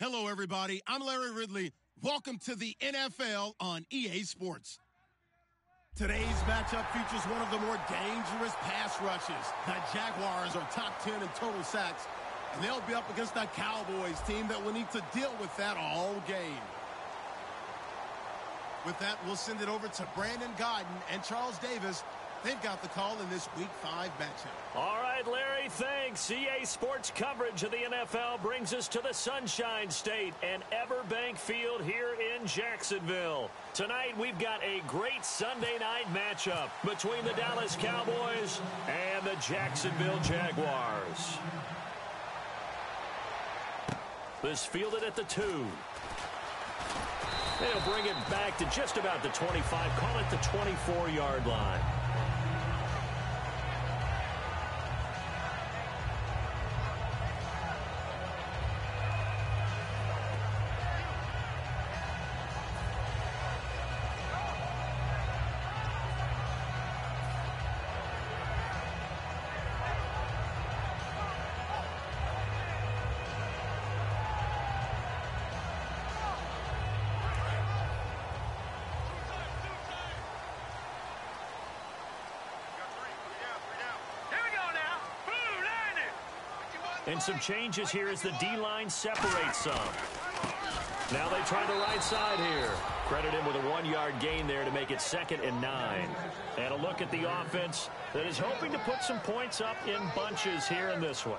Hello, everybody. I'm Larry Ridley. Welcome to the NFL on EA Sports. Today's matchup features one of the more dangerous pass rushes. The Jaguars are top 10 in total sacks, and they'll be up against the Cowboys team that will need to deal with that all game. With that, we'll send it over to Brandon Godden and Charles Davis. They've got the call in this Week 5 matchup. All right, Larry, thanks. EA Sports coverage of the NFL brings us to the Sunshine State and Everbank Field here in Jacksonville. Tonight, we've got a great Sunday night matchup between the Dallas Cowboys and the Jacksonville Jaguars. This fielded at the 2. They'll bring it back to just about the 25, call it the 24-yard line. And some changes here as the D-line separates some. Now they try the right side here. Credit him with a 1-yard gain there to make it 2nd and 9. And a look at the offense that is hoping to put some points up in bunches here in this one.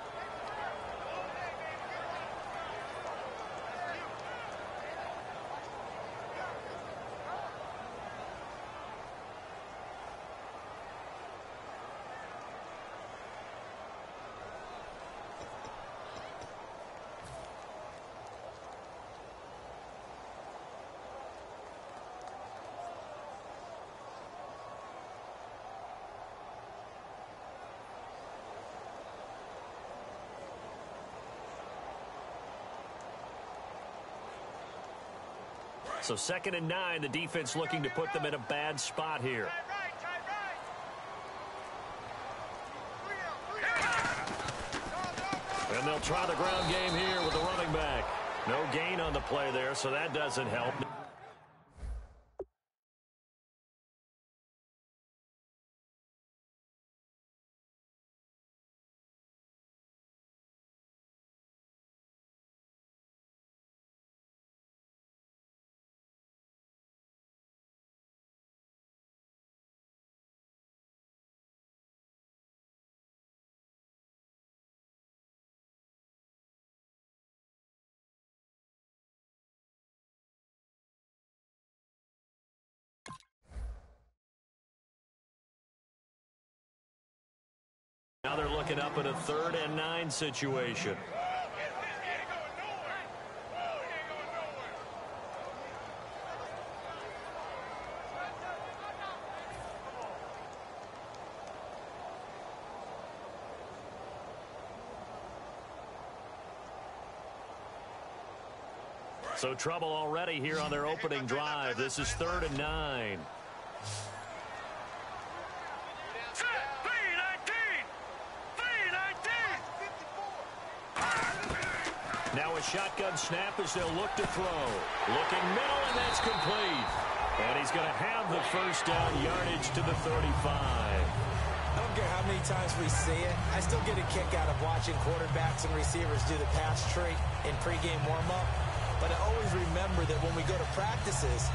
So 2nd and 9, the defense looking to put them in a bad spot here. And they'll try the ground game here with the running back. No gain on the play there, so that doesn't help. Now they're looking up at a 3rd and 9 situation. So trouble already here on their opening drive. This is 3rd and 9. Now a shotgun snap as they'll look to throw. Looking middle, and that's complete. And he's going to have the first down yardage to the 35. I don't care how many times we see it. I still get a kick out of watching quarterbacks and receivers do the pass tree in pregame warm-up. But I always remember that when we go to practices,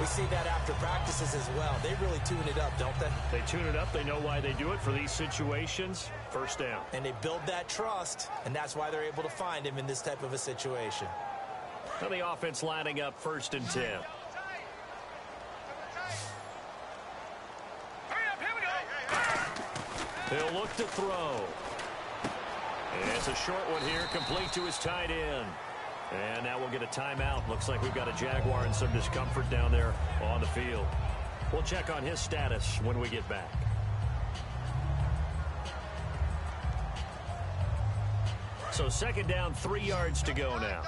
we see that after practices as well. They really tune it up, don't they? They tune it up. They know why they do it for these situations. First down. And they build that trust, and that's why they're able to find him in this type of a situation. Now the offense lining up 1st and 10. He'll look to throw. And it's a short one here, complete to his tight end. And now we'll get a timeout. Looks like we've got a Jaguar in some discomfort down there on the field. We'll check on his status when we get back. So 2nd down, 3 yards to go now.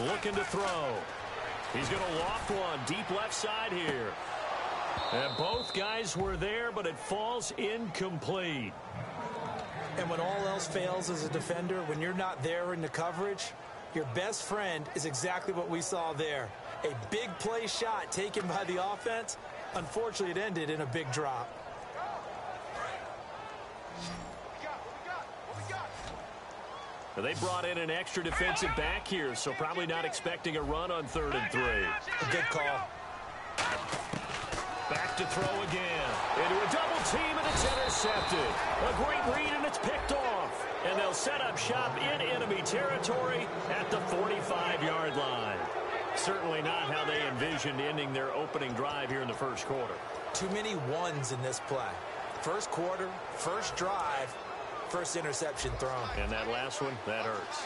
Looking to throw. He's going to loft one deep left side here. And both guys were there, but it falls incomplete. And when all else fails as a defender, when you're not there in the coverage, your best friend is exactly what we saw there. A big play shot taken by the offense. Unfortunately, it ended in a big drop. They brought in an extra defensive back here, so probably not expecting a run on 3rd and 3. A good call. Back to throw again. Into a double team, and it's intercepted. A great read, and it's picked off. And they'll set up shop in enemy territory at the 45-yard line. Certainly not how they envisioned ending their opening drive here in the first quarter. Too many ones in this play. First quarter, first drive, first interception thrown. And that last one, that hurts.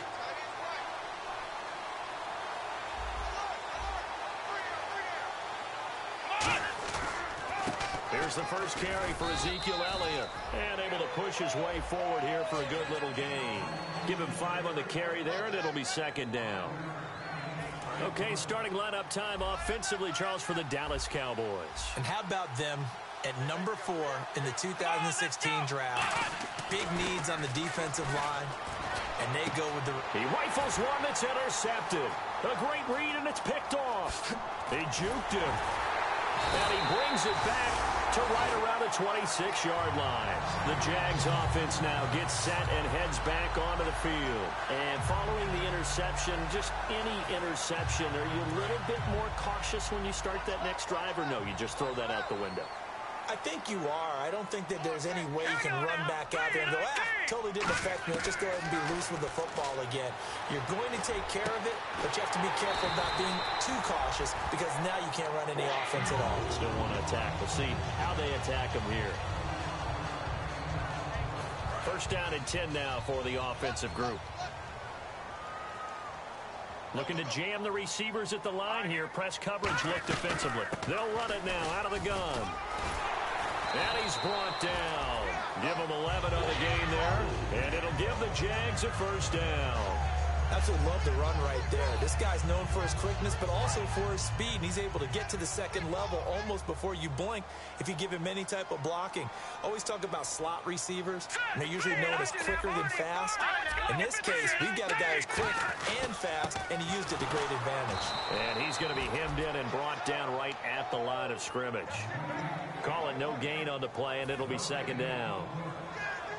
Here's the first carry for Ezekiel Elliott. And able to push his way forward here for a good little gain. Give him 5 on the carry there, and it'll be 2nd down. Okay, starting lineup time offensively, Charles, for the Dallas Cowboys. And how about them at number 4 in the 2016 draft? Big needs on the defensive line, and they go with the... He rifles one that's intercepted. A great read, and it's picked off. He juked him. And he brings it back to right around the 26-yard line. The Jags offense now gets set and heads back onto the field. And following the interception, just any interception, are you a little bit more cautious when you start that next drive, or no, you just throw that out the window? I think you are. I don't think that there's any way you can run back out there and go, totally didn't affect me. Just go ahead and be loose with the football again. You're going to take care of it, but you have to be careful about being too cautious because now you can't run any offense at all. Still want to attack. We'll see how they attack him here. First down and 10 now for the offensive group. Looking to jam the receivers at the line here. Press coverage look defensively. They'll run it now out of the gun. And he's brought down. Give him 11 on the gain there. And it'll give the Jags a first down. Absolutely love the run right there. This guy's known for his quickness, but also for his speed. And he's able to get to the second level almost before you blink if you give him any type of blocking. Always talk about slot receivers, and they're usually known as quicker than fast. In this case, we've got a guy who's quick and fast, and he used it to great advantage. And he's going to be hemmed in and brought down right at the line of scrimmage. Call it no gain on the play, and it'll be 2nd down.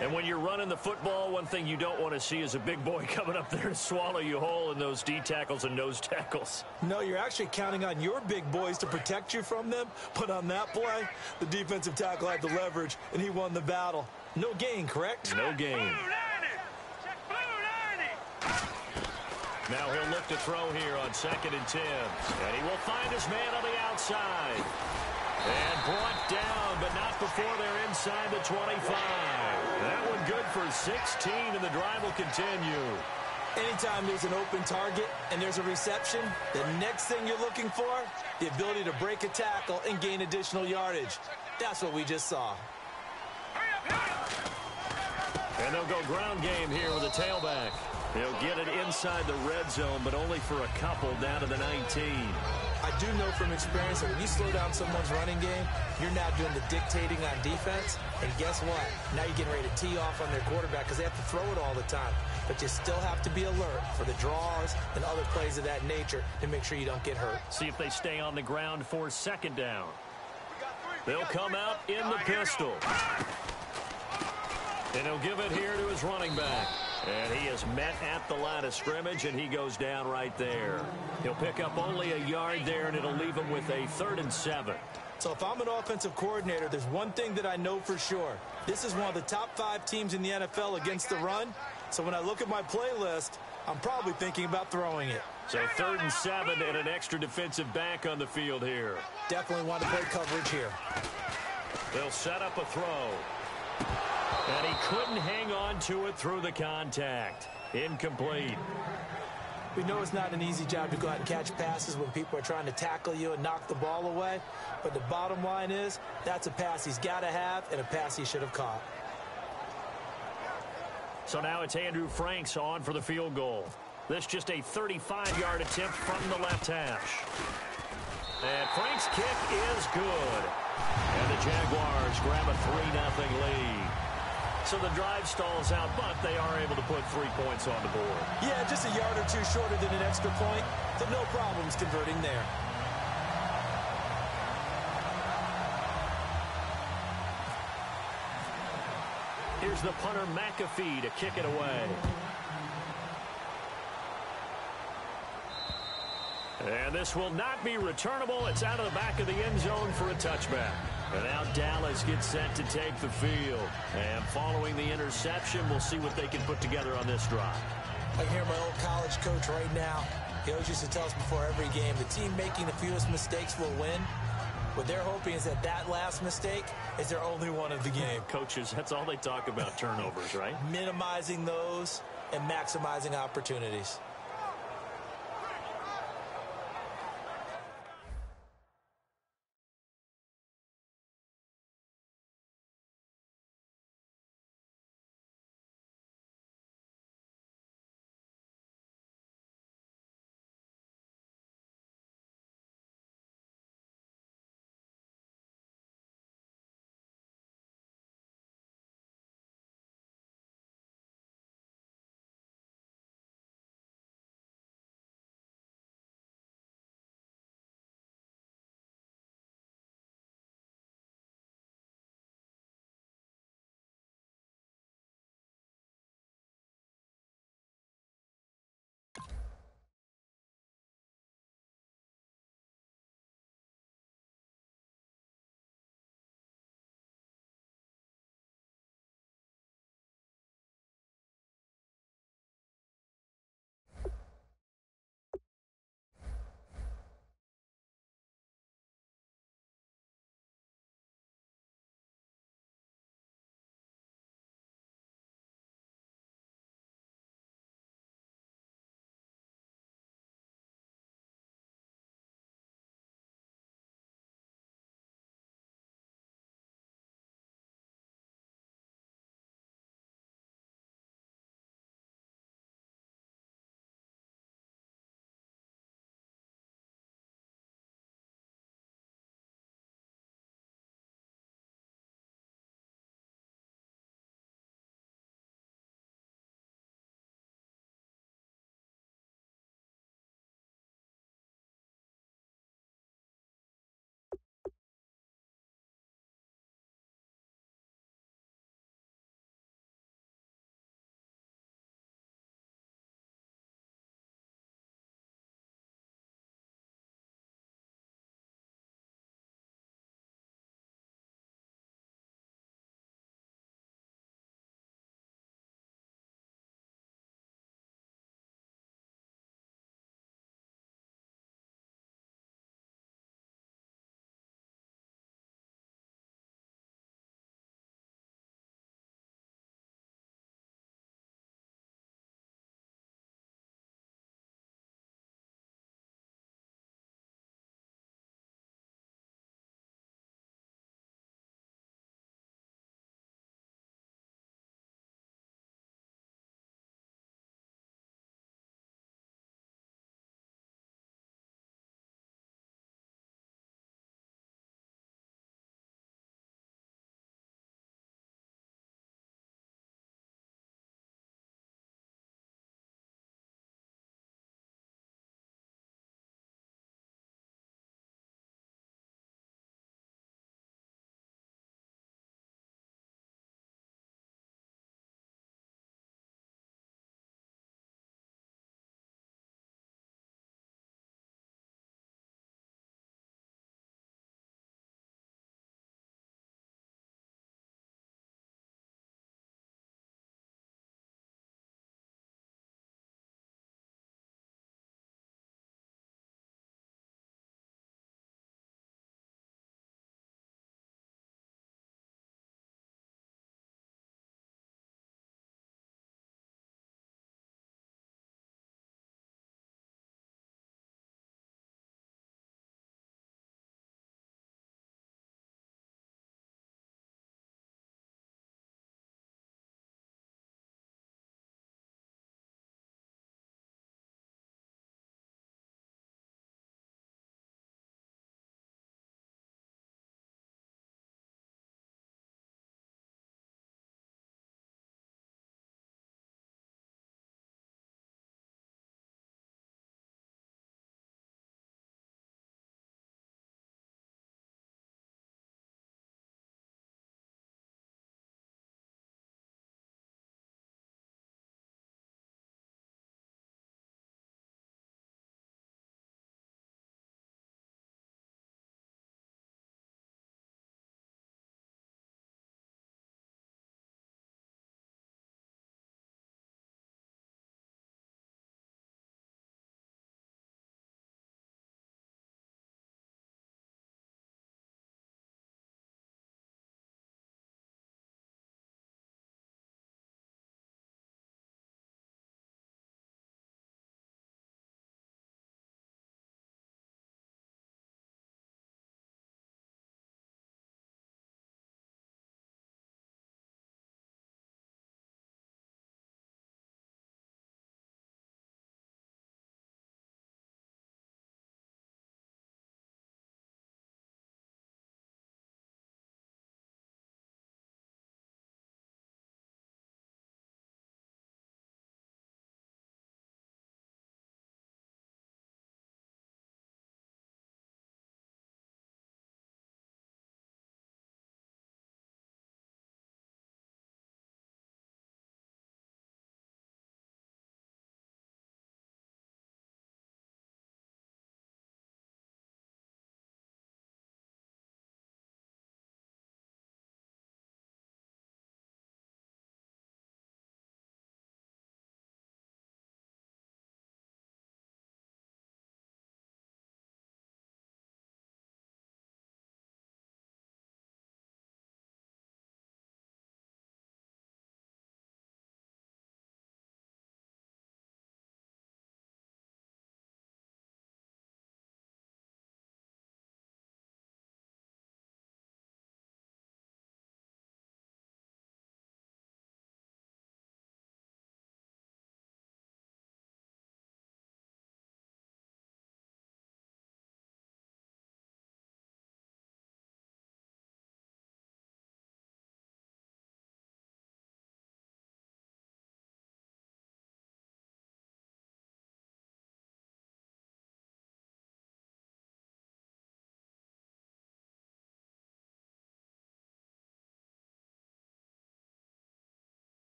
And when you're running the football, one thing you don't want to see is a big boy coming up there and swallow you whole in those D tackles and nose tackles. No, you're actually counting on your big boys to protect you from them. But on that play, the defensive tackle had the leverage, and he won the battle. No gain, correct? No gain. Now he'll look to throw here on 2nd and 10. And he will find his man on the outside. And brought down, but not before they're inside the 25. That one good for 16, and the drive will continue. Anytime there's an open target and there's a reception, the next thing you're looking for, the ability to break a tackle and gain additional yardage. That's what we just saw. And they'll go ground game here with a tailback. They'll get it inside the red zone, but only for a couple down to the 19. I do know from experience that when you slow down someone's running game, you're now doing the dictating on defense. And guess what? Now you're getting ready to tee off on their quarterback because they have to throw it all the time. But you still have to be alert for the draws and other plays of that nature to make sure you don't get hurt. See if they stay on the ground for 2nd down. They'll come out in the pistol. And he'll give it here to his running back. And he is met at the line of scrimmage, and he goes down right there. He'll pick up only a yard there, and it'll leave him with a 3rd and 7. So if I'm an offensive coordinator, there's one thing that I know for sure. This is one of the top 5 teams in the NFL against the run. So when I look at my playlist, I'm probably thinking about throwing it. So 3rd and 7 and an extra defensive back on the field here. Definitely want to play coverage here. They'll set up a throw. And he couldn't hang on to it through the contact. Incomplete. We know it's not an easy job to go out and catch passes when people are trying to tackle you and knock the ball away. But the bottom line is, that's a pass he's got to have and a pass he should have caught. So now it's Andrew Franks on for the field goal. This just a 35-yard attempt from the left hash. And Frank's kick is good. And the Jaguars grab a 3-0 lead. So the drive stalls out, but they are able to put 3 points on the board. Yeah, just a yard or two shorter than an extra point, so no problems converting there. Here's the punter, McAfee, to kick it away. And this will not be returnable. It's out of the back of the end zone for a touchback. And now Dallas gets set to take the field. And following the interception, we'll see what they can put together on this drive. I can hear my old college coach right now. He always used to tell us before every game, the team making the fewest mistakes will win. What they're hoping is that that last mistake is their only one of the game. Coaches, that's all they talk about, turnovers, right? Minimizing those and maximizing opportunities.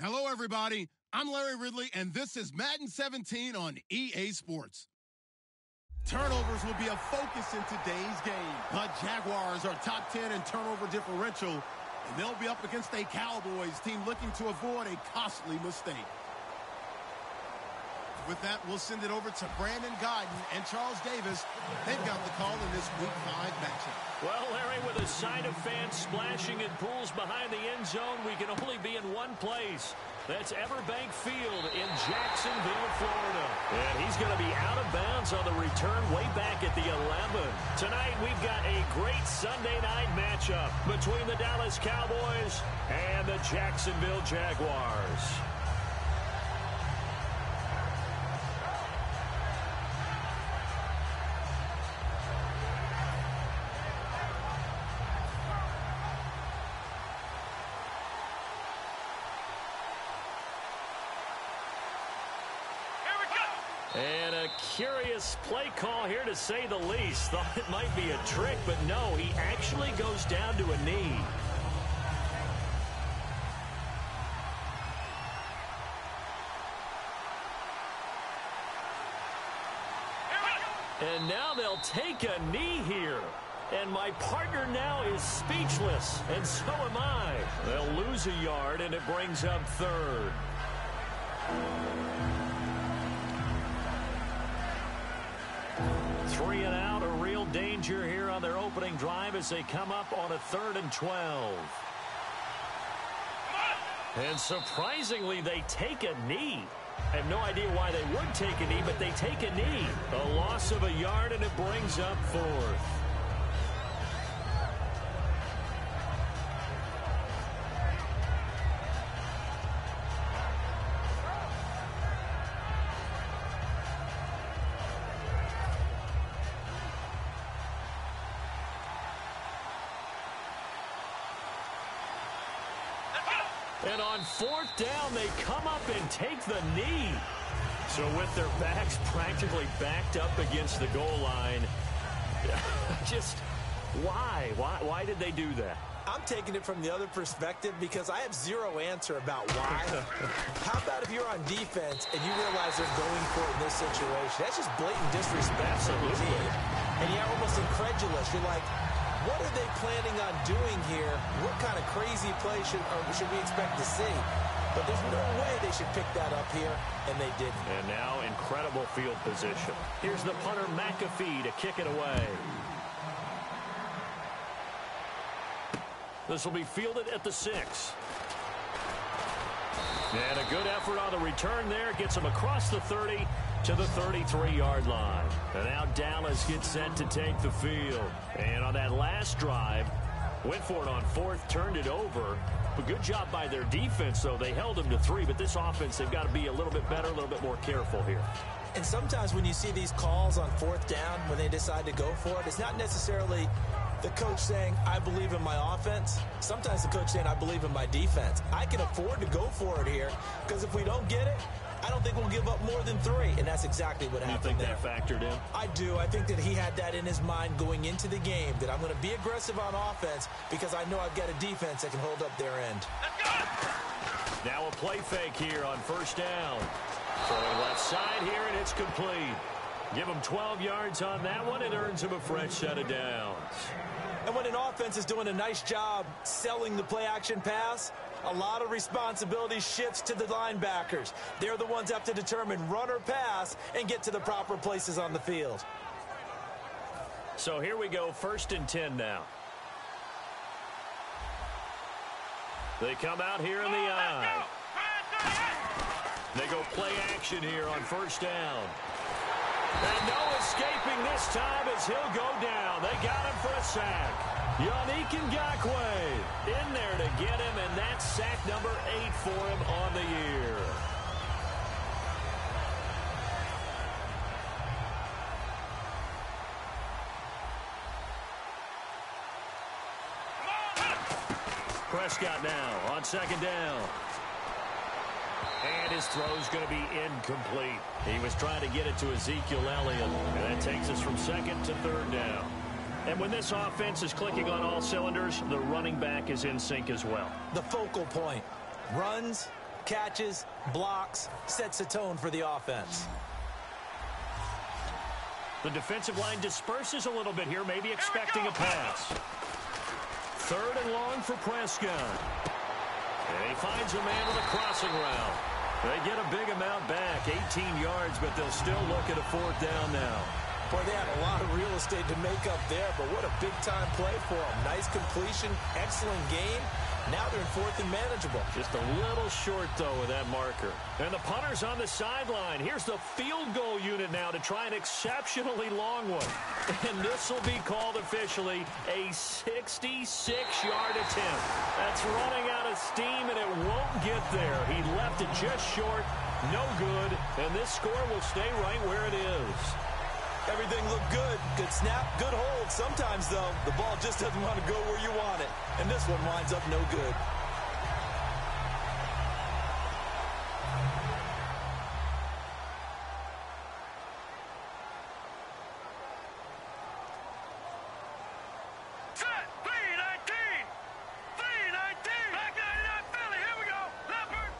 Hello, everybody. I'm Larry Ridley, and this is Madden 17 on EA Sports. Turnovers will be a focus in today's game. The Jaguars are top 10 in turnover differential, and they'll be up against a Cowboys team looking to avoid a costly mistake. With that, we'll send it over to Brandon Godden and Charles Davis. They've got the call in this Week 5 matchup. Well, Larry, with a side of fans splashing in pools behind the end zone, we can only be in one place. That's Everbank Field in Jacksonville, Florida. And he's going to be out of bounds on the return way back at the 11. Tonight, we've got a great Sunday night matchup between the Dallas Cowboys and the Jacksonville Jaguars. And a curious play call here, to say the least. Thought it might be a trick, but no, he actually goes down to a knee. And now they'll take a knee here. And my partner now is speechless, and so am I. They'll lose a yard, and it brings up third. Three and out, a real danger here on their opening drive as they come up on a 3rd and 12. And surprisingly, they take a knee. I have no idea why they would take a knee, but they take a knee. A loss of a yard, and it brings up 4th. And on 4th down, they come up and take the knee. So with their backs practically backed up against the goal line, just why? Why did they do that? I'm taking it from the other perspective because I have zero answer about why. How about if you're on defense and you realize they're going for it in this situation? That's just blatant disrespect to the team. And you're almost incredulous. You're like, what are they planning on doing here? What kind of crazy play should we expect to see? But there's no way they should pick that up here, and they didn't. And now incredible field position. Here's the punter, McAfee, to kick it away. This will be fielded at the 6. And a good effort on the return there. Gets him across the 30 to the 33-yard line. And now Dallas gets set to take the field. And on that last drive, went for it on 4th, turned it over. But good job by their defense, though. They held them to 3, but this offense, they've got to be a little bit better, a little bit more careful here. And sometimes when you see these calls on 4th down, when they decide to go for it, it's not necessarily the coach saying, I believe in my offense. Sometimes the coach saying, I believe in my defense. I can afford to go for it here Because if we don't get it, I don't think we'll give up more than 3, and that's exactly what happened there. You think that factored in? I do. I think that he had that in his mind going into the game, that I'm going to be aggressive on offense because I know I've got a defense that can hold up their end. Now a play fake here on first down. Throwing left side here, and it's complete. Give him 12 yards on that one. It earns him a fresh set of downs. And when an offense is doing a nice job selling the play-action pass, a lot of responsibility shifts to the linebackers. They're the ones that have to determine run or pass and get to the proper places on the field. So here we go, 1st and 10 now. They come out here in the eye. They go play action here on first down. And no escaping this time as he'll go down. They got him for a sack. Yannick Ngakoue in there to get him, and that's sack number 8 for him on the year. Prescott now on 2nd down. And his throw's going to be incomplete. He was trying to get it to Ezekiel Elliott. And that takes us from 2nd to 3rd down. And when this offense is clicking on all cylinders, the running back is in sync as well. The focal point. Runs, catches, blocks, sets a tone for the offense. The defensive line disperses a little bit here, maybe expecting a pass. 3rd and long for Prescott. And he finds a man with a crossing route. They get a big amount back, 18 yards, but they'll still look at a 4th down now. Boy, they had a lot of real estate to make up there, but what a big-time play for them. Nice completion, excellent game. Now they're in 4th and manageable. Just a little short, though, with that marker. And the punter's on the sideline. Here's the field goal unit now to try an exceptionally long one. And this will be called officially a 66-yard attempt. That's running out of steam, and it won't get there. He left it just short, no good, and this score will stay right where it is. Everything looked good. Good snap, good hold. Sometimes, though, the ball just doesn't want to go where you want it. And this one winds up no good. Set, 3-19. 3-19. Back 99 Philly. Here we go. Leopard.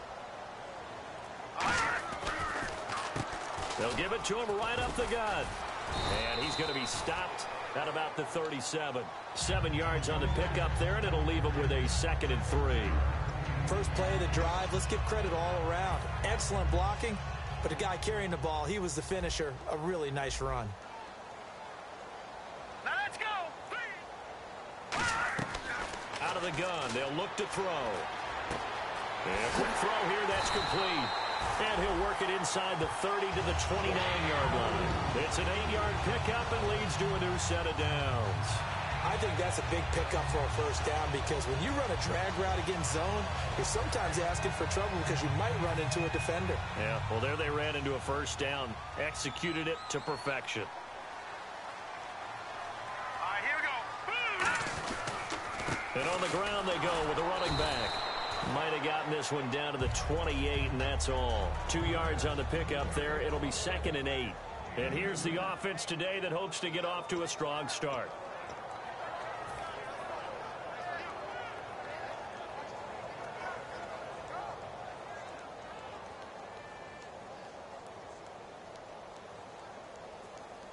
They'll give it to him right up the gut. And he's going to be stopped at about the 37. 7 yards on the pickup there, and it'll leave him with a 2nd and 3. First play of the drive, let's give credit all around. Excellent blocking, but the guy carrying the ball, he was the finisher. A really nice run. Now let's go. Out of the gun, they'll look to throw. And quick throw here, that's complete. And he'll work it inside the 30 to the 29-yard line. It's an 8-yard pickup and leads to a new set of downs. I think that's a big pickup for a first down because when you run a drag route against zone, you're sometimes asking for trouble because you might run into a defender. Yeah, well, there they ran into a first down, executed it to perfection. All right, here we go. And on the ground they go with the running back. Might have gotten this one down to the 28, and that's all. 2 yards on the pickup there. It'll be 2nd and 8. And here's the offense today that hopes to get off to a strong start.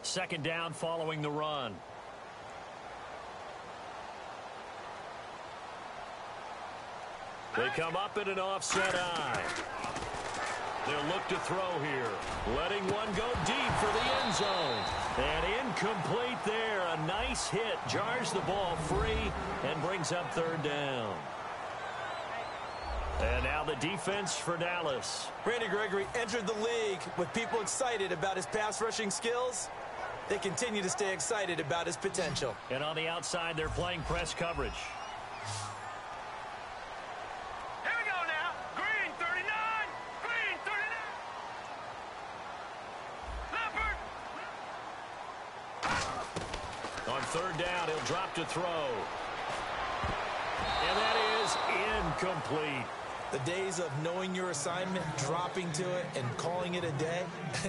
Second down following the run. They come up in an offset eye. They'll look to throw here. Letting one go deep for the end zone. And incomplete there. A nice hit. Jars the ball free and brings up 3rd down. And now the defense for Dallas. Randy Gregory entered the league with people excited about his pass rushing skills. They continue to stay excited about his potential. And on the outside, they're playing press coverage. Here we go now. Green 39. Green 39. Leopard. On 3rd down, he'll drop to throw. And that is incomplete. The days of knowing your assignment, dropping to it, and calling it a day,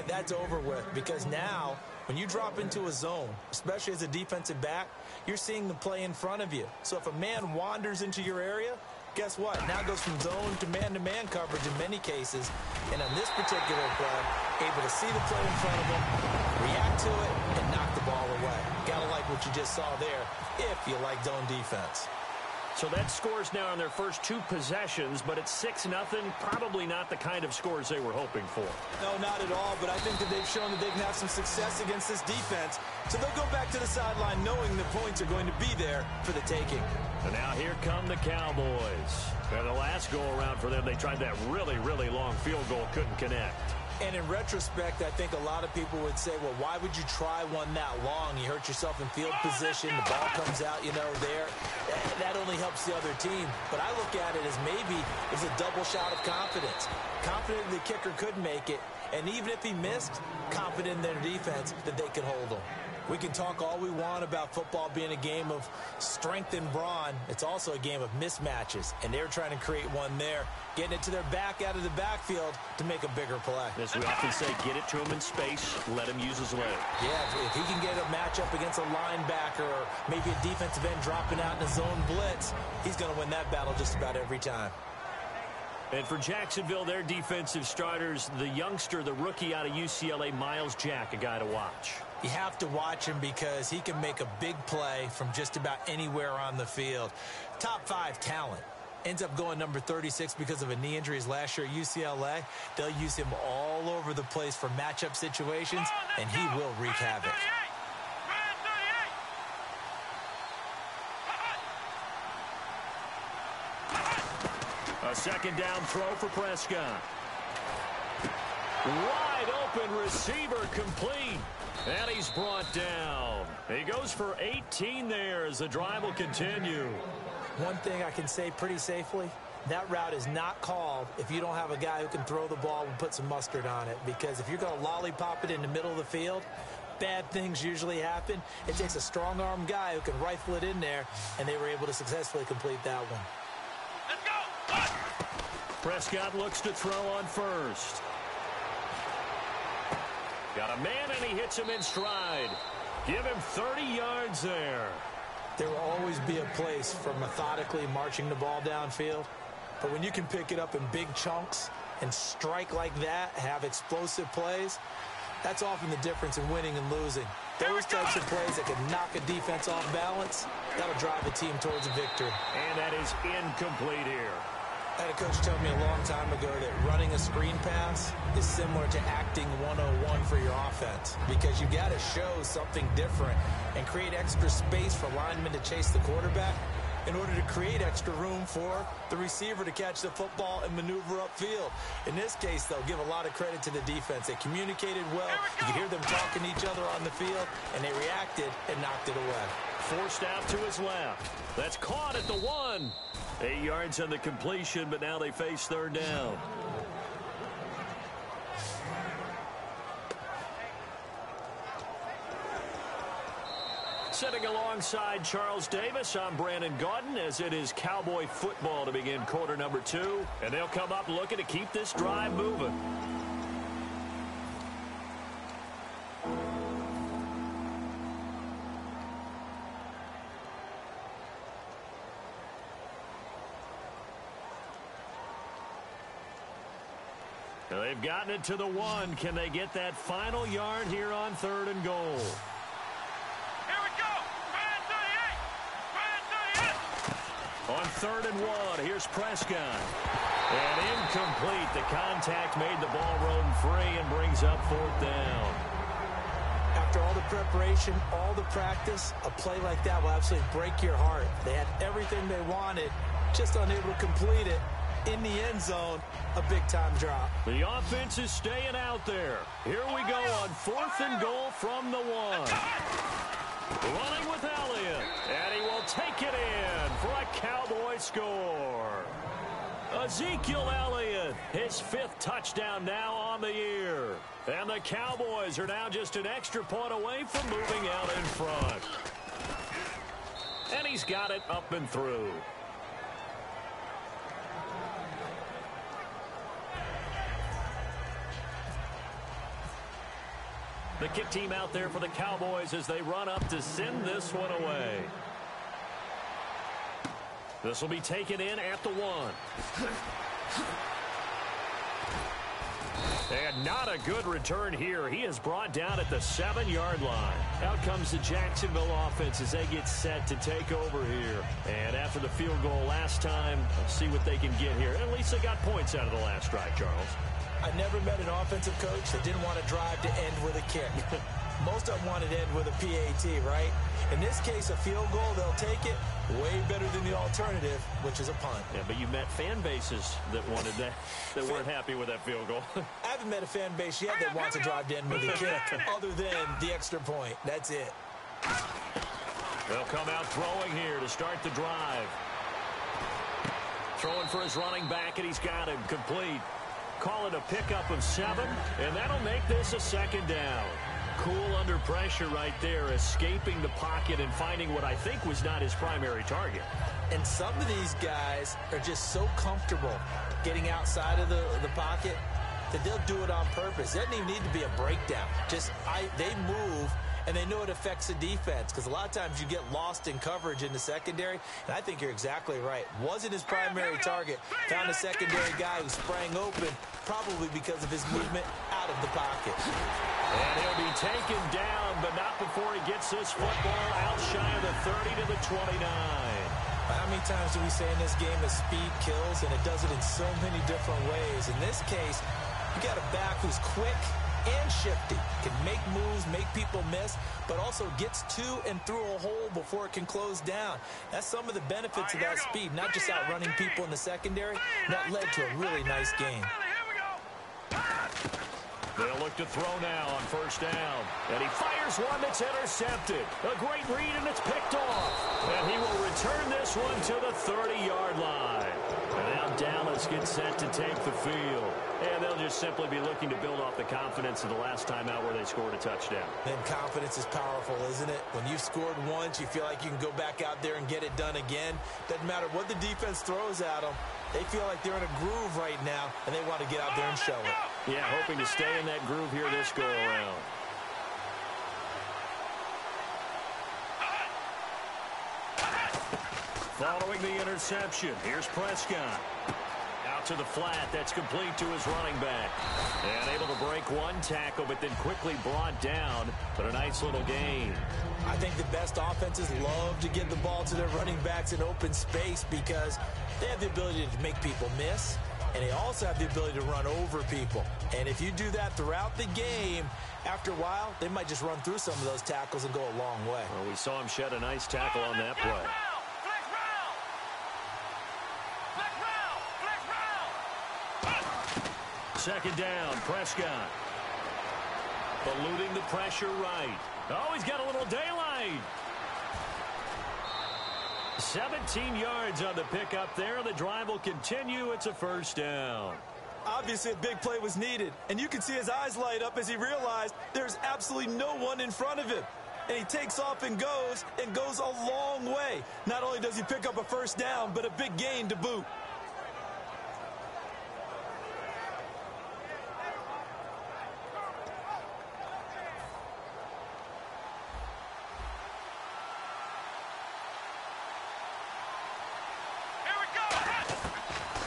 that's over with. Because now, when you drop into a zone, especially as a defensive back, you're seeing the play in front of you. So if a man wanders into your area, guess what? Now it goes from zone to man coverage in many cases. And on this particular play, able to see the play in front of him, react to it, and knock the ball away. Gotta like what you just saw there if you like zone defense. So that scores now on their first 2 possessions, but it's 6-0. Probably not the kind of scores they were hoping for. No, not at all, but I think that they've shown that they can have some success against this defense. So they'll go back to the sideline knowing the points are going to be there for the taking. And now here come the Cowboys. And the last go-around for them, they tried that really, really long field goal, couldn't connect. And in retrospect, I think a lot of people would say, well, why would you try one that long? You hurt yourself in field position. The ball comes out, there. That only helps the other team. But I look at it as maybe it's a double shot of confidence. Confident the kicker could make it. And even if he missed, confident in their defense that they could hold him. We can talk all we want about football being a game of strength and brawn. It's also a game of mismatches, and they're trying to create one there, getting it to their back out of the backfield to make a bigger play. As we often say, get it to him in space, let him use his leg. Yeah, if he can get a matchup against a linebacker or maybe a defensive end dropping out in a zone blitz, he's going to win that battle just about every time. And for Jacksonville, their defensive starters, the youngster, the rookie out of UCLA, Miles Jack, a guy to watch. You have to watch him because he can make a big play from just about anywhere on the field. Top 5 talent. Ends up going number 36 because of a knee injury his last year at UCLA. They'll use him all over the place for matchup situations, and he will wreak havoc. A second down throw for Prescott. Wide open receiver complete. And he's brought down. He goes for 18 there as the drive will continue. One thing I can say pretty safely, that route is not called if you don't have a guy who can throw the ball and put some mustard on it. Because if you're going to lollipop it in the middle of the field, bad things usually happen. It takes a strong-arm guy who can rifle it in there, and they were able to successfully complete that one. Let's go! Prescott looks to throw on first. Got a man, and he hits him in stride. Give him 30 yards there. There will always be a place for methodically marching the ball downfield. But when you can pick it up in big chunks and strike like that, have explosive plays, that's often the difference in winning and losing. Those types of plays that can knock a defense off balance, that'll drive a team towards a victory. And that is incomplete here. I had a coach tell me a long time ago that running a screen pass is similar to acting 101 for your offense because you got to show something different and create extra space for linemen to chase the quarterback in order to create extra room for the receiver to catch the football and maneuver upfield. In this case, they'll give a lot of credit to the defense. They communicated well. You could hear them talking to each other on the field, and they reacted and knocked it away. Forced out to his left. That's caught at the 1. 8 yards on the completion, but now they face third down. Sitting alongside Charles Davis, I'm Brandon Gaudin, as it is Cowboy football to begin quarter number 2. And they'll come up looking to keep this drive moving. They've gotten it to the 1. Can they get that final yard here on 3rd and goal? Here we go! Ryan 38! On 3rd and 1, here's Prescott. And incomplete. The contact made the ball roam free and brings up 4th down. After all the preparation, all the practice, a play like that will absolutely break your heart. They had everything they wanted, just unable to complete it. In the end zone, a big-time drop. The offense is staying out there. Here we go on 4th and goal from the 1. Running with Elliott, and he will take it in for a Cowboy score. Ezekiel Elliott, his 5th touchdown now on the year. And the Cowboys are now just an extra point away from moving out in front. And he's got it up and through. The kick team out there for the Cowboys as they run up to send this one away. This will be taken in at the 1. And not a good return here. He is brought down at the 7-yard line. Out comes the Jacksonville offense as they get set to take over here. And after the field goal last time, let's see what they can get here. At least they got points out of the last drive, Charles. I never met an offensive coach that didn't want to drive to end with a kick. Most of them wanted to end with a PAT, right? In this case, a field goal, they'll take it way better than the alternative, which is a punt. Yeah, but you met fan bases that wanted that, that weren't happy with that field goal. I haven't met a fan base yet that wants to drive to end with a kick, other than the extra point. That's it. They'll come out throwing here to start the drive. Throwing for his running back, and he's got him complete. Call it a pickup of 7, and that'll make this a 2nd down. Cool under pressure right there, escaping the pocket and finding what I think was not his primary target. And some of these guys are just so comfortable getting outside of the pocket that they'll do it on purpose. It doesn't even need to be a breakdown. They move, and they know it affects the defense, because a lot of times you get lost in coverage in the secondary, and I think you're exactly right. Wasn't his primary target. Found a secondary guy who sprang open, probably because of his movement out of the pocket. And he'll be taken down, but not before he gets this football out shy of the 30 to the 29. How many times do we say in this game that speed kills, and it does it in so many different ways? In this case, you got a back who's quick and shifty, can make moves, make people miss, but also gets to and through a hole before it can close down. That's some of the benefits of that speed, not just outrunning people in the secondary. That led to a really nice game. They'll look to throw now on 1st down. And he fires one that's intercepted. A great read, and it's picked off. And he will return this one to the 30-yard line. And now Dallas gets set to take the field. And they'll just simply be looking to build off the confidence of the last time out where they scored a touchdown. Then confidence is powerful, isn't it? When you've scored once, you feel like you can go back out there and get it done again. Doesn't matter what the defense throws at them. They feel like they're in a groove right now, and they want to get out there and show it. Yeah, hoping to stay in that groove here this go-around. Following the interception, here's Prescott. Out to the flat, that's complete to his running back. And able to break one tackle, but then quickly brought down. But a nice little gain. I think the best offenses love to get the ball to their running backs in open space because they have the ability to make people miss, and they also have the ability to run over people. And if you do that throughout the game, after a while, they might just run through some of those tackles and go a long way. Well, we saw him shed a nice tackle on that play. Second down, Prescott. Eluding the pressure right. Oh, he's got a little daylight. 17 yards on the pickup there. The drive will continue. It's a 1st down. Obviously, a big play was needed, and you can see his eyes light up as he realized there's absolutely no one in front of him. And he takes off and goes a long way. Not only does he pick up a 1st down, but a big gain to boot.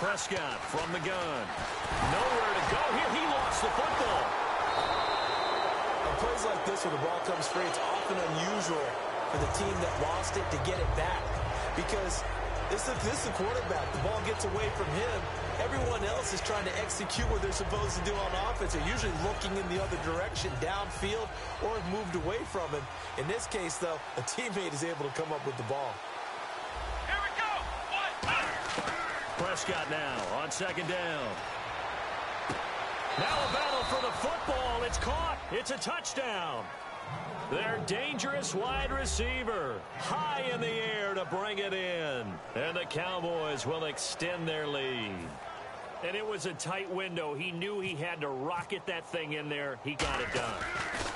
Prescott from the gun. Nowhere to go here. He lost the football. On plays like this where the ball comes free, it's often unusual for the team that lost it to get it back. Because this is the quarterback. The ball gets away from him. Everyone else is trying to execute what they're supposed to do on offense. They're usually looking in the other direction, downfield, or have moved away from him. In this case, though, a teammate is able to come up with the ball. Prescott now on 2nd down. Now a battle for the football. It's caught. It's a touchdown. Their dangerous wide receiver high in the air to bring it in. And the Cowboys will extend their lead. And it was a tight window. He knew he had to rocket that thing in there. He got it done.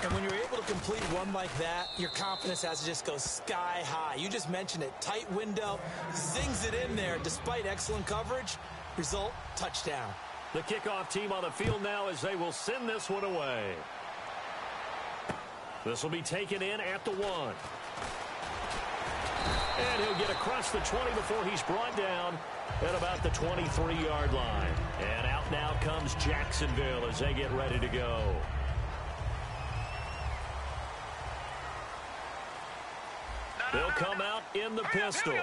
And when you're able to complete one like that, your confidence has to just go sky high. You just mentioned it. Tight window, zings it in there despite excellent coverage. Result, touchdown. The kickoff team on the field now as they will send this one away. This will be taken in at the 1. And he'll get across the 20 before he's brought down at about the 23-yard line. And out now comes Jacksonville as they get ready to go. They'll come out in the pistol.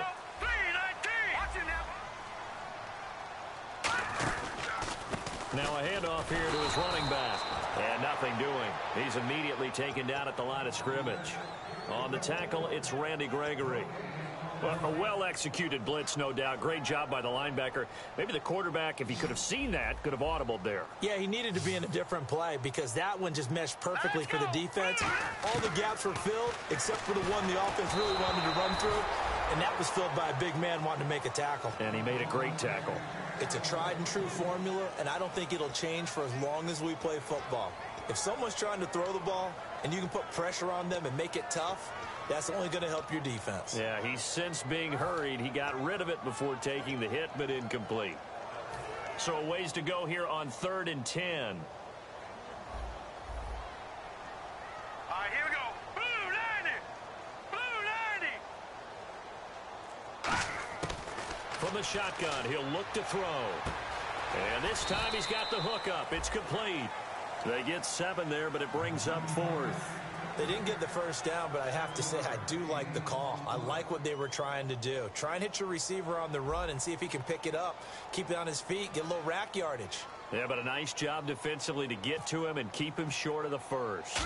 Now a handoff here to his running back. And nothing doing. He's immediately taken down at the line of scrimmage. On the tackle, it's Randy Gregory. Well, a well-executed blitz, no doubt. Great job by the linebacker. Maybe the quarterback, if he could have seen that, could have audibled there. Yeah, he needed to be in a different play because that one just meshed perfectly for the defense. All the gaps were filled except for the one the offense really wanted to run through, and that was filled by a big man wanting to make a tackle. And he made a great tackle. It's a tried-and-true formula, and I don't think it'll change for as long as we play football. If someone's trying to throw the ball and you can put pressure on them and make it tough, that's only going to help your defense. Yeah, he's since being hurried. He got rid of it before taking the hit, but incomplete. So a ways to go here on 3rd and 10. All right, here we go. Blue 90. Blue 90. From the shotgun, he'll look to throw. And this time he's got the hook up. It's complete. They get 7 there, but it brings up 4th. They didn't get the first down, but I have to say I do like the call. I like what they were trying to do. Try and hit your receiver on the run and see if he can pick it up. Keep it on his feet, get a little rack yardage. Yeah, but a nice job defensively to get to him and keep him short of the first.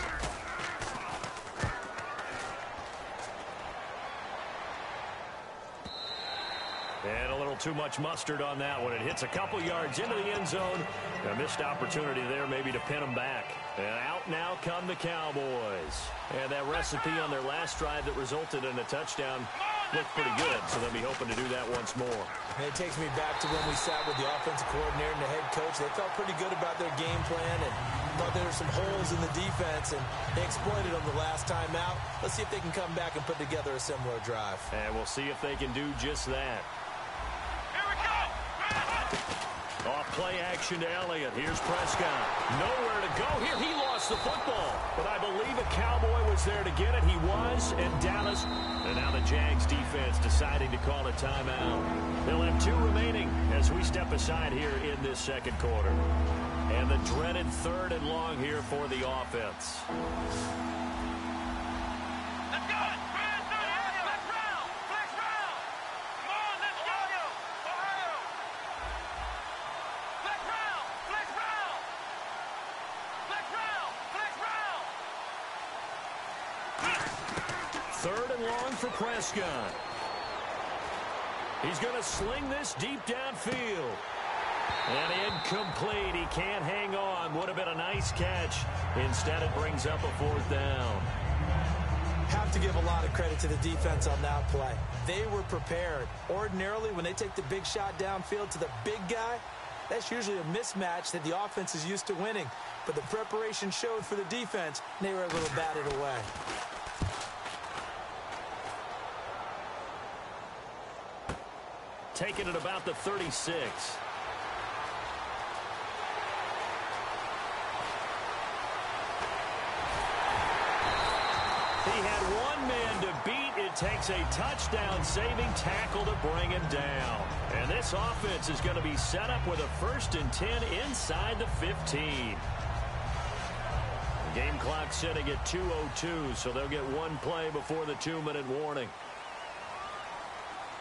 And a little too much mustard on that one. It hits a couple yards into the end zone. A missed opportunity there maybe to pin them back. And out now come the Cowboys. And that recipe on their last drive that resulted in a touchdown looked pretty good. So they'll be hoping to do that once more. And it takes me back to when we sat with the offensive coordinator and the head coach. They felt pretty good about their game plan and thought there were some holes in the defense, and they exploited them the last time out. Let's see if they can come back and put together a similar drive. And we'll see if they can do just that. Off play action to Elliott. Here's Prescott. Nowhere to go here. He lost the football. But I believe a Cowboy was there to get it. He was. And Dallas. And now the Jags defense deciding to call a timeout. They'll have 2 remaining as we step aside here in this second quarter. And the dreaded 3rd and long here for the offense. Let's go. Flex round. Flex round. Come on, let's go. Ohio. Flex round. Flex round. Flex round. Flex round. 3rd and long for Prescott. He's going to sling this deep downfield. And incomplete. He can't hang on. Would have been a nice catch. Instead, it brings up a 4th down. Have to give a lot of credit to the defense on that play. They were prepared. Ordinarily, when they take the big shot downfield to the big guy, that's usually a mismatch that the offense is used to winning. But the preparation showed for the defense, and they were able to bat it away. Taken at about the 36. He had one man to beat. It takes a touchdown-saving tackle to bring him down. And this offense is going to be set up with a 1st and 10 inside the 15. The game clock sitting at 2:02, so they'll get 1 play before the 2-minute warning.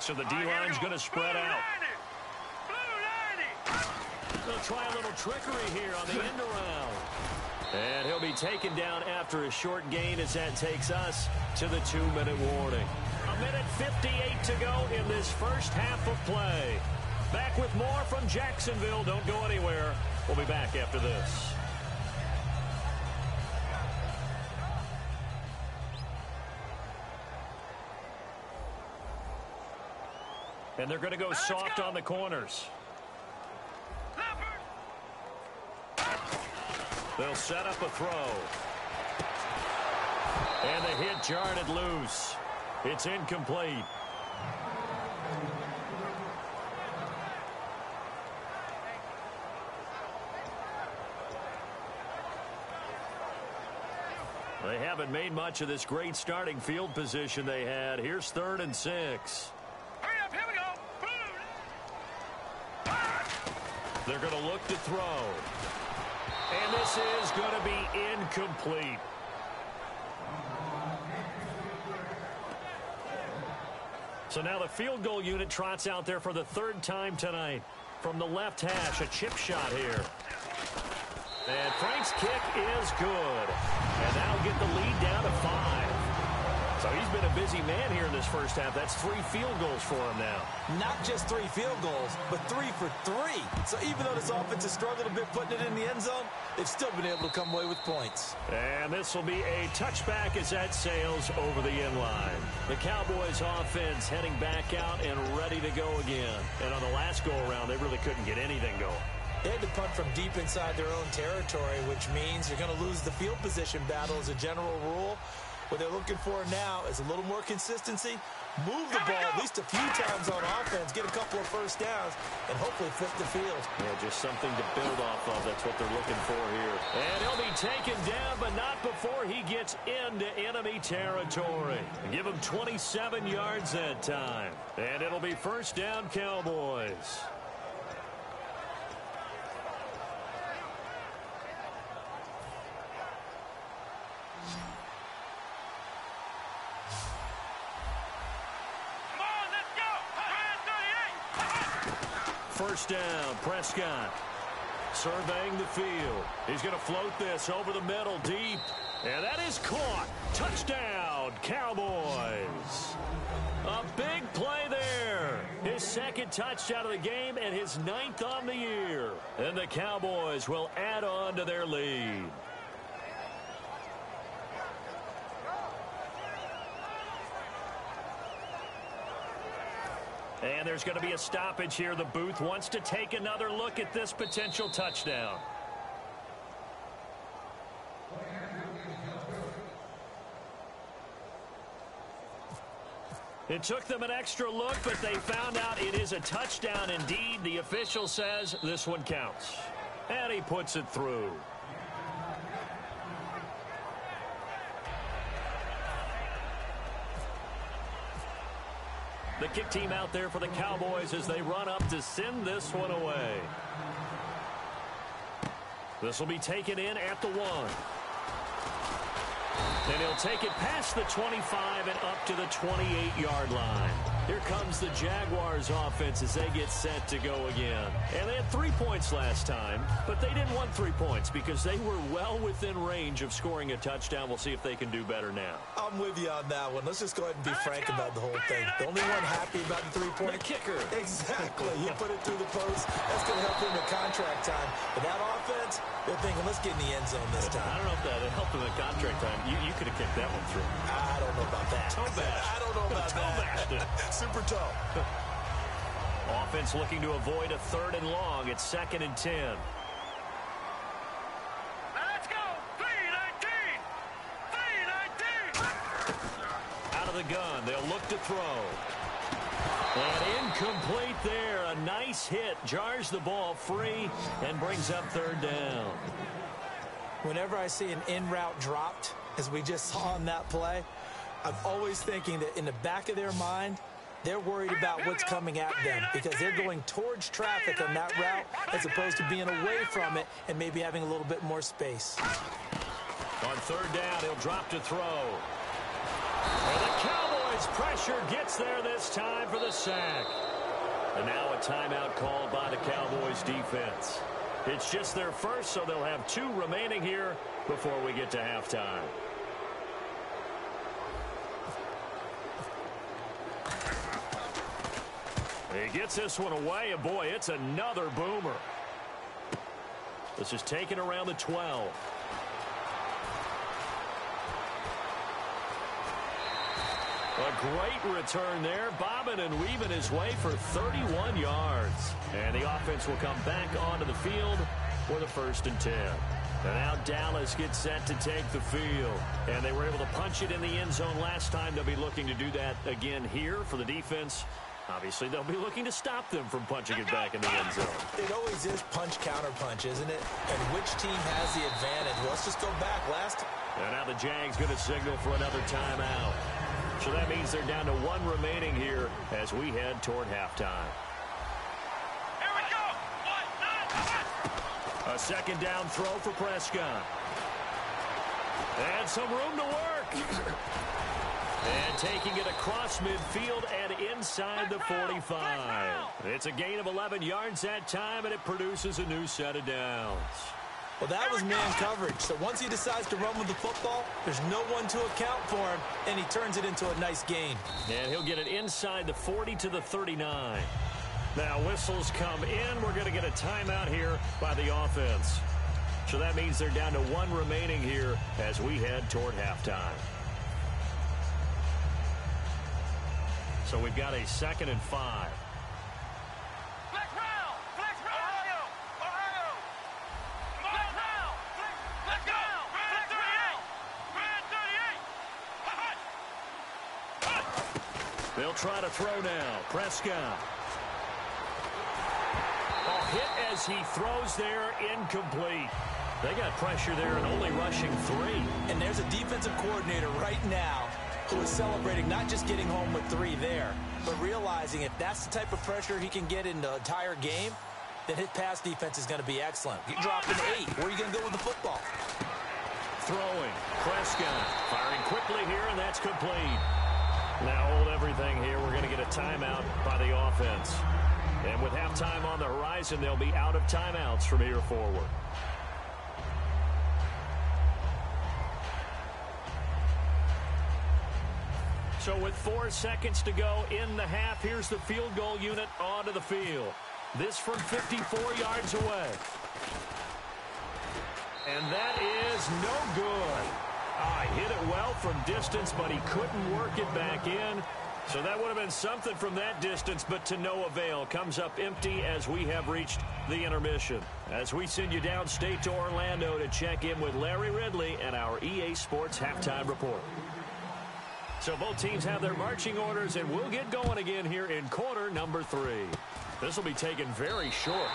So the D-line's going to spread out. They'll try a little trickery here on the end around. And he'll be taken down after a short gain as that takes us to the 2-minute warning. 1:58 to go in this first half of play. Back with more from Jacksonville. Don't go anywhere. We'll be back after this. And they're going to go soft on the corners. They'll set up a throw. And the hit jarred it loose. It's incomplete. They haven't made much of this great starting field position they had. Here's 3rd and 6. Hurry up, here we go. They're going to look to throw. And this is going to be incomplete. So now the field goal unit trots out there for the 3rd time tonight. From the left hash, a chip shot here. And Frank's kick is good. And that'll get the lead down to 5. So he's been a busy man here in this first half. That's 3 field goals for him now. Not just 3 field goals, but 3 for 3. So even though this offense has struggled a bit putting it in the end zone, they've still been able to come away with points. And this will be a touchback as that sails over the end line. The Cowboys offense heading back out and ready to go again. And on the last go-around, they really couldn't get anything going. They had to punt from deep inside their own territory, which means you're going to lose the field position battle as a general rule. What they're looking for now is a little more consistency, move the ball at least a few times on offense, get a couple of first downs, and hopefully flip the field. Yeah, just something to build off of. That's what they're looking for here. And he'll be taken down, but not before he gets into enemy territory. Give him 27 yards that time. And it'll be first down, Cowboys. First down, Prescott surveying the field. He's going to float this over the middle deep. And that is caught. Touchdown, Cowboys. A big play there. His 2nd touchdown of the game and his 9th on the year. And the Cowboys will add on to their lead. And there's going to be a stoppage here. The booth wants to take another look at this potential touchdown. It took them an extra look, but they found out it is a touchdown indeed. The official says this one counts. And he puts it through. The kick team out there for the Cowboys as they run up to send this one away. This will be taken in at the 1. And he'll take it past the 25 and up to the 28-yard line. Here comes the Jaguars offense as they get set to go again. And they had 3 points last time, but they didn't want 3 points because they were well within range of scoring a touchdown. We'll see if they can do better now. I'm with you on that one. Let's just go ahead and be frank about the whole thing. The only one happy about the 3-point kicker. Exactly. He put it through the post. That's going to help him in contract time. But that offense, they're thinking, let's get in the end zone this time. I don't know if that helped him in contract time. You could have kicked that one through. I don't know about that. Toe bash. I don't know about that. Super toe. Offense looking to avoid a 3rd and long. It's 2nd and 10. Now let's go. 3-19. 3-19. Out of the gun. They'll look to throw. And incomplete there. A nice hit. Jars the ball free and brings up 3rd down. Whenever I see an in-route dropped, as we just saw on that play, I'm always thinking that in the back of their mind, they're worried about what's coming at them because they're going towards traffic on that route as opposed to being away from it and maybe having a little bit more space. On 3rd down, he'll drop to throw. And the Cowboys pressure gets there this time for the sack. And now a timeout called by the Cowboys defense. It's just their first, so they'll have 2 remaining here before we get to halftime. He gets this one away, and boy, it's another boomer. This is taken around the 12. A great return there, bobbing and weaving his way for 31 yards. And the offense will come back onto the field for the 1st and 10. And now Dallas gets set to take the field. And they were able to punch it in the end zone last time. They'll be looking to do that again here for the defense. Obviously, they'll be looking to stop them from punching it back in the end zone. It always is punch-counter-punch, isn't it? And which team has the advantage? Well, let's just go back last. And now the Jags going to signal for another timeout. So that means they're down to 1 remaining here as we head toward halftime. Here we go. 1, 9, A second down throw for Prescott. And some room to work. And taking it across midfield and inside the 45. It's a gain of 11 yards that time, and it produces a new set of downs. Well, that was man coverage. So once he decides to run with the football, there's no one to account for him, and he turns it into a nice gain. And he'll get it inside the 40 to the 39. Now whistles come in. We're going to get a timeout here by the offense. So that means they're down to 1 remaining here as we head toward halftime. So we've got a 2nd and 5. flex round, Ohio, flex round, let's go, flex 38, They'll try to throw now. Prescott. Hit as he throws there, incomplete. They got pressure there and only rushing 3. And there's a defensive coordinator right now who is celebrating not just getting home with 3 there, but realizing if that's the type of pressure he can get in the entire game, then his pass defense is going to be excellent. You dropped an 8. Where are you going to go with the football? Throwing. Prescott firing quickly here, and that's complete. Now hold everything here. We're going to get a timeout by the offense. And with halftime on the horizon, they'll be out of timeouts from here forward. So with 4 seconds to go in the half, here's the field goal unit onto the field. This from 54 yards away. And that is no good. Hit it well from distance, but he couldn't work it back in. So that would have been something from that distance, but to no avail. Comes up empty as we have reached the intermission. As we send you downstate to Orlando to check in with Larry Ridley and our EA Sports Halftime Report. So both teams have their marching orders, and we'll get going again here in quarter number 3. This will be taken very short.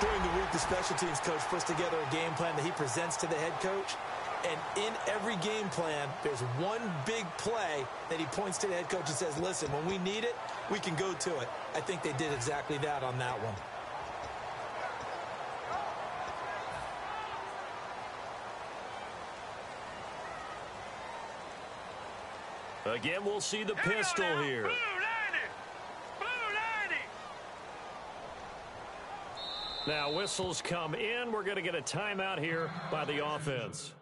During the week, the special teams coach puts together a game plan that he presents to the head coach. And in every game plan, there's one big play that he points to the head coach and says, listen, when we need it, we can go to it. I think they did exactly that on that one. Again, we'll see the pistol here. Now whistles come in. We're going to get a timeout here by the offense.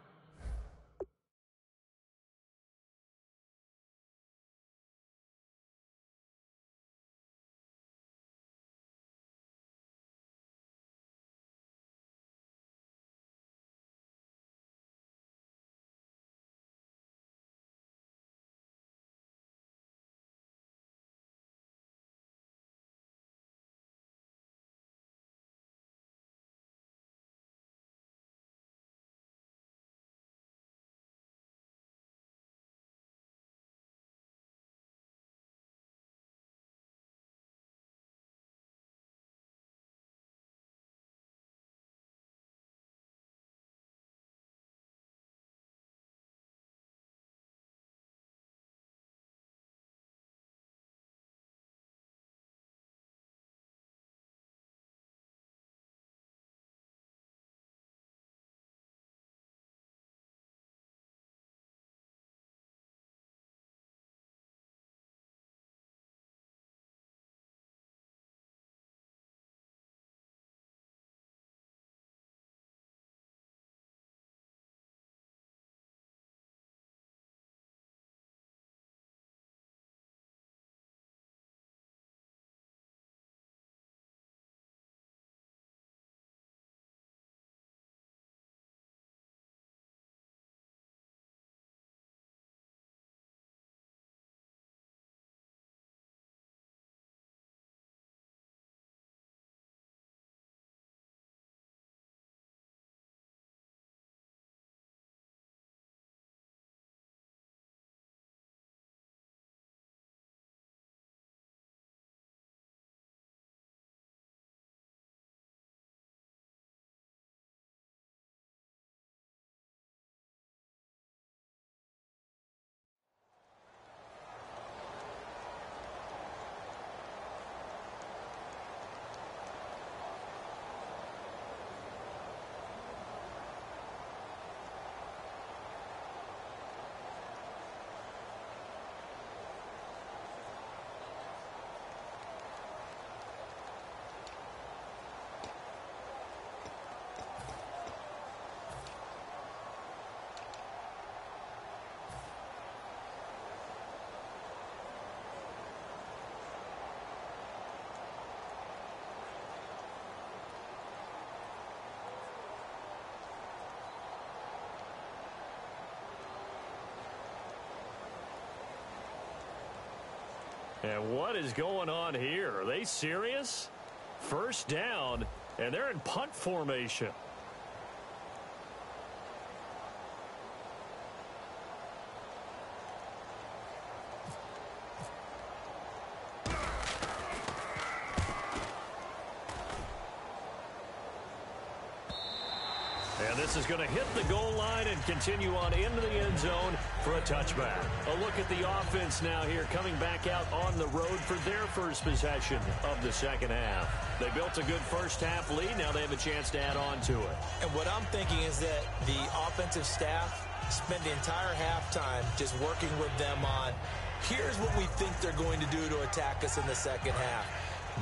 And what is going on here? Are they serious? First down, and they're in punt formation. And this is going to hit the goal line and continue on into the end zone for a touchback. A look at the offense now here, coming back out on the road for their first possession of the second half. They built a good first half lead. Now they have a chance to add on to it. And what I'm thinking is that the offensive staff spent the entire halftime just working with them on, here's what we think they're going to do to attack us in the second half.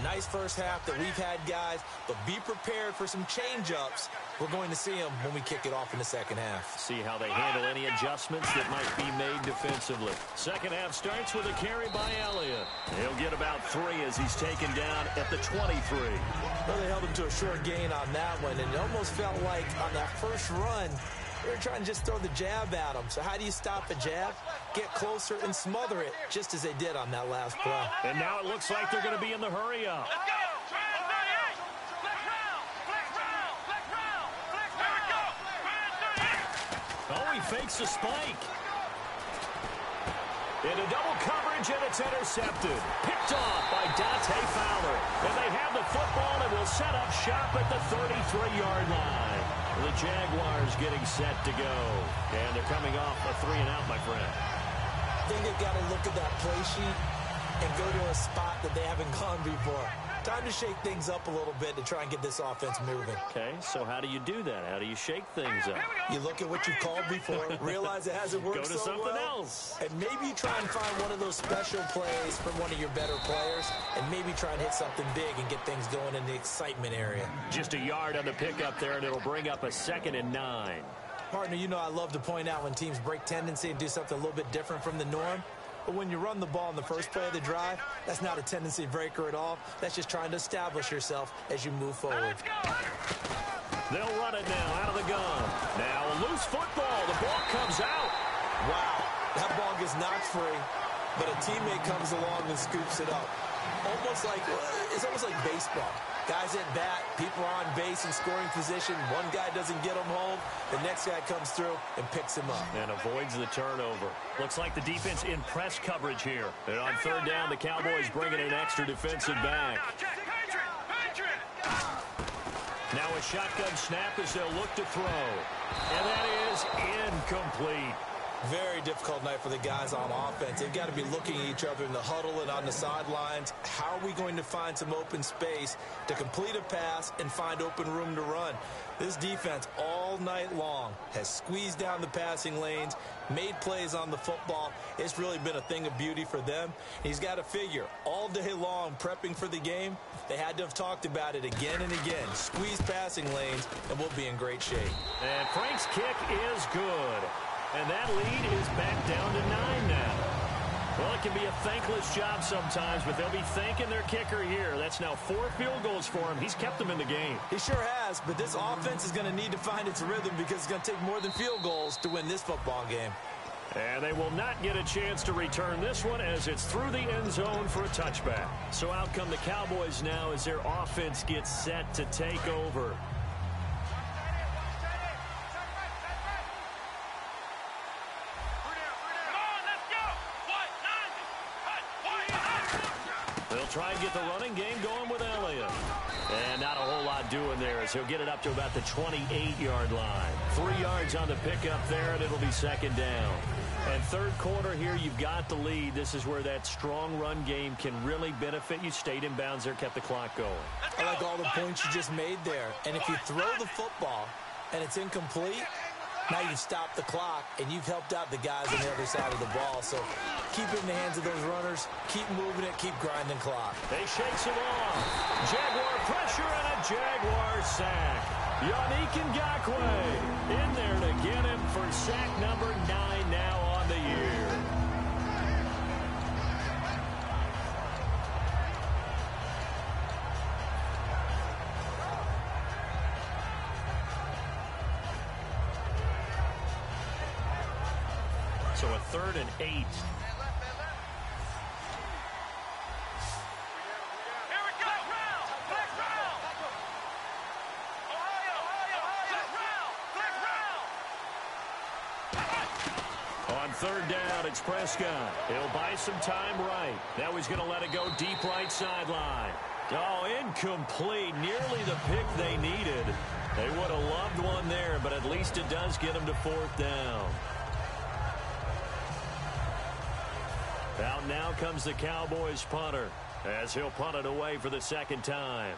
Nice first half that we've had, guys, but be prepared for some change-ups. We're going to see them when we kick it off in the second half. See how they handle any adjustments that might be made defensively. Second half starts with a carry by Elliott. He'll get about 3 as he's taken down at the 23. Well, they held him to a short gain on that one, and it almost felt like on that first run, they were trying to just throw the jab at him. So how do you stop a jab? Get closer and smother it, just as they did on that last play. And now it looks like they're going to be in the hurry-up. Let's go! Trans 38! Flex round! Flex round! Flex round! Flex round! There we go! Trans 38! Oh, he fakes the spike. Into double coverage, and it's intercepted. Picked off by Dante Fowler. And they have the football and will set up shop at the 33-yard line. The Jaguars getting set to go. And they're coming off a 3-and-out, my friend. I think they've got to look at that play sheet and go to a spot that they haven't gone before. Time to shake things up a little bit to try and get this offense moving. Okay, so how do you do that? How do you shake things up? You look at what you've called before, realize it hasn't worked Go to so something well, else. and maybe try and find one of those special plays from one of your better players, and maybe try and hit something big and get things going in the excitement area. Just a yard on the pickup there, and it'll bring up a 2nd and 9. Partner, you know I love to point out when teams break tendency and do something a little bit different from the norm. But when you run the ball in the first play of the drive, that's not a tendency breaker at all. That's just trying to establish yourself as you move forward. They'll run it now out of the gun. Now a loose football. The ball comes out. Wow, that ball gets knocked free, but a teammate comes along and scoops it up. It's almost like baseball. Guys at bat, people are on base in scoring position. One guy doesn't get him home. The next guy comes through and picks him up. And avoids the turnover. Looks like the defense in press coverage here. And on 3rd down, the Cowboys bringing an extra defensive back. Now a shotgun snap as they'll look to throw. And that is incomplete. Very difficult night for the guys on offense. They've got to be looking at each other in the huddle and on the sidelines. How are we going to find some open space to complete a pass and find open room to run? This defense all night long has squeezed down the passing lanes, made plays on the football. It's really been a thing of beauty for them. He's got to figure all day long prepping for the game. They had to have talked about it again and again. Squeeze passing lanes, and we'll be in great shape. And Frank's kick is good. And that lead is back down to 9 now. Well, it can be a thankless job sometimes, but they'll be thanking their kicker here. That's now 4 field goals for him. He's kept them in the game. He sure has, but this offense is going to need to find its rhythm because it's going to take more than field goals to win this football game. And they will not get a chance to return this one as it's through the end zone for a touchback. So out come the Cowboys now as their offense gets set to take over. They'll try and get the running game going with Elliott. And not a whole lot doing there as he'll get it up to about the 28-yard line. 3 yards on the pickup there, and it'll be 2nd down. And 3rd quarter here, you've got the lead. This is where that strong run game can really benefit you. Stayed in bounds there, kept the clock going. I like all the points you just made there. And if you throw the football and it's incomplete, now you've stopped the clock, and you've helped out the guys on the other side of the ball. So keep it in the hands of those runners. Keep moving it. Keep grinding clock. They shakes it off. Jaguar pressure and a Jaguar sack. Yannick Ngakoue in there to get him for sack number 9 now on the year. So a 3rd and 8. On third down, it's Prescott. He'll buy some time right. Now he's going to let it go deep right sideline. Oh, incomplete. Nearly the pick they needed. They would have loved one there, but at least it does get them to fourth down. Out now comes the Cowboys punter, as he'll punt it away for the second time.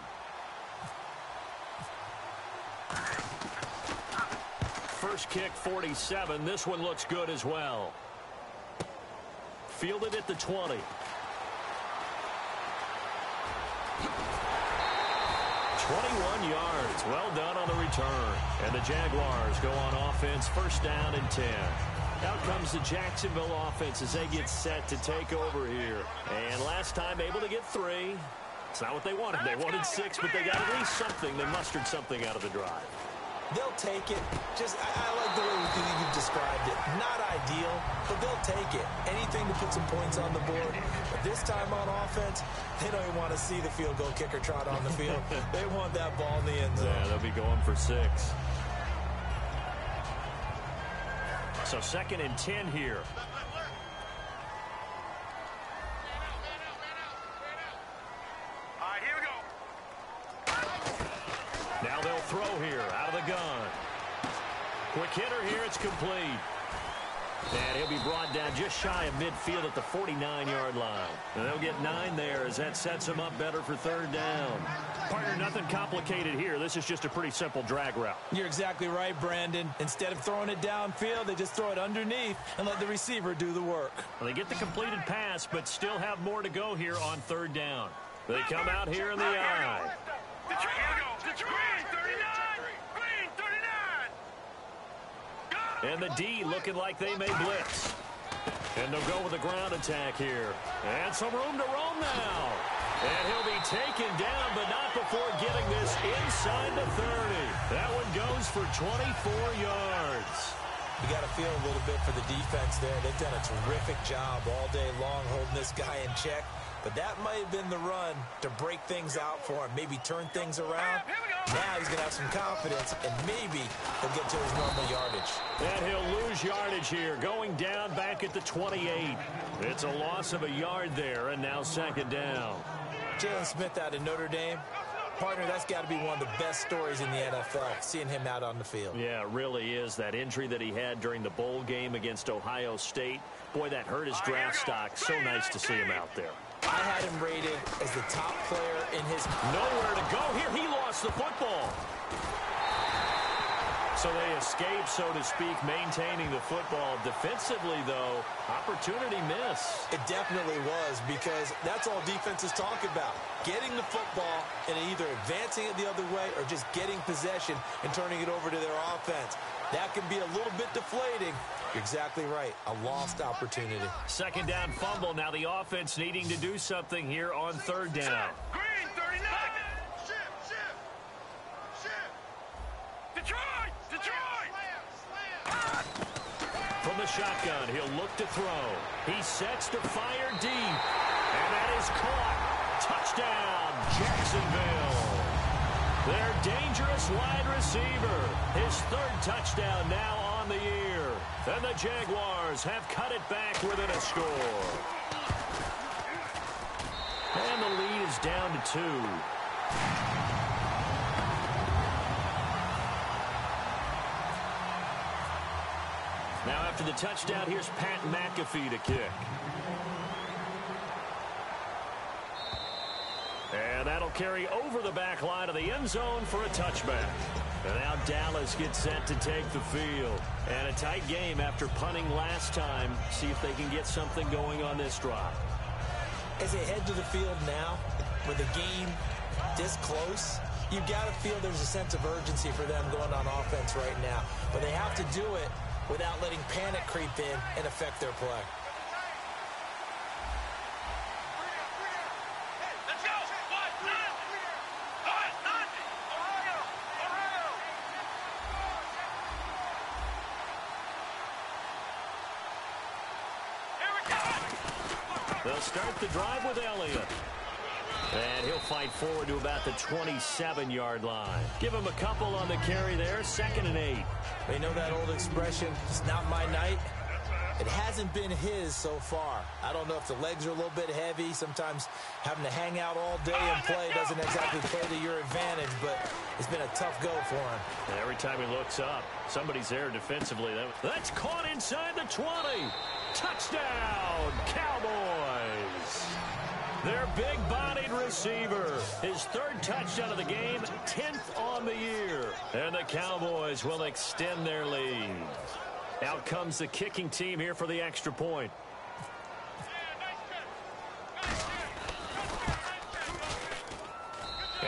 First kick, 47. This one looks good as well. Fielded at the 20. 21 yards. Well done on the return. And the Jaguars go on offense, first down and 10. Out comes the Jacksonville offense as they get set to take over here. And last time able to get 3. It's not what they wanted. They wanted 6, but they got at least something. They mustered something out of the drive. They'll take it. I like the way you described it. Not ideal, but they'll take it. Anything to put some points on the board. But this time on offense, they don't even want to see the field goal kicker trot on the field. They want that ball in the end zone. Yeah, they'll be going for 6. So second and 10 here. All right, here we go. Now they'll throw here out of the gun. Quick hitter here. It's complete. And he'll be brought down just shy of midfield at the 49-yard line. And they'll get 9 there as that sets them up better for third down. Partner, nothing complicated here. This is just a pretty simple drag route. You're exactly right, Brandon. Instead of throwing it downfield, they just throw it underneath and let the receiver do the work. Well, they get the completed pass, but still have more to go here on third down. They come out here in the eye. Detroit, here we go. Detroit, 39. Green, 39. And the D looking like they may blitz. And they'll go with a ground attack here. And some room to roam now. And he'll be taken down, but not before getting this inside the 30. That one goes for 24 yards. You got to feel a little bit for the defense there. They've done a terrific job all day long holding this guy in check. But that might have been the run to break things out for him, maybe turn things around. Now he's going to have some confidence, and maybe he'll get to his normal yardage. And he'll lose yardage here, going down back at the 28. It's a loss of a yard there, and now second down. Jalen Smith out of Notre Dame. Partner, that's got to be one of the best stories in the NFL, seeing him out on the field. Yeah, it really is. That injury that he had during the bowl game against Ohio State, boy, that hurt his draft stock. So nice to see him out there. I had him rated as the top player in his... Nowhere to go here. He lost the football. So they escape, so to speak, maintaining the football. Defensively, though, opportunity miss. It definitely was, because that's all defenses talk about. Getting the football and either advancing it the other way or just getting possession and turning it over to their offense. That can be a little bit deflating. You're exactly right. A lost opportunity. Second down fumble. Now the offense needing to do something here on third down. Green, 39. Shift. Detroit. From the shotgun, he'll look to throw. He sets to fire deep. And that is caught. Touchdown, Jacksonville. Their dangerous wide receiver. His third touchdown now on the year. And the Jaguars have cut it back within a score. And the lead is down to 2. Now after the touchdown, here's Pat McAfee to kick. And that'll carry over the back line of the end zone for a touchback. And now Dallas gets set to take the field. And a tight game after punting last time. See if they can get something going on this drive. As they head to the field now, with the game this close, you've got to feel there's a sense of urgency for them going on offense right now. But they have to do it without letting panic creep in and affect their play. Let's go. They'll start the drive with Elliott. And he'll fight forward to about the 27-yard line. Give him a couple on the carry there, 2nd and 8. They know that old expression, it's not my night. It hasn't been his so far. I don't know if the legs are a little bit heavy. Sometimes having to hang out all day and play doesn't exactly play to your advantage, but it's been a tough go for him. And every time he looks up, somebody's there defensively. That's caught inside the 20. Touchdown, Cowboys. Their big-bodied receiver, his third touchdown of the game, 10th on the year. And the Cowboys will extend their lead. Out comes the kicking team here for the extra point.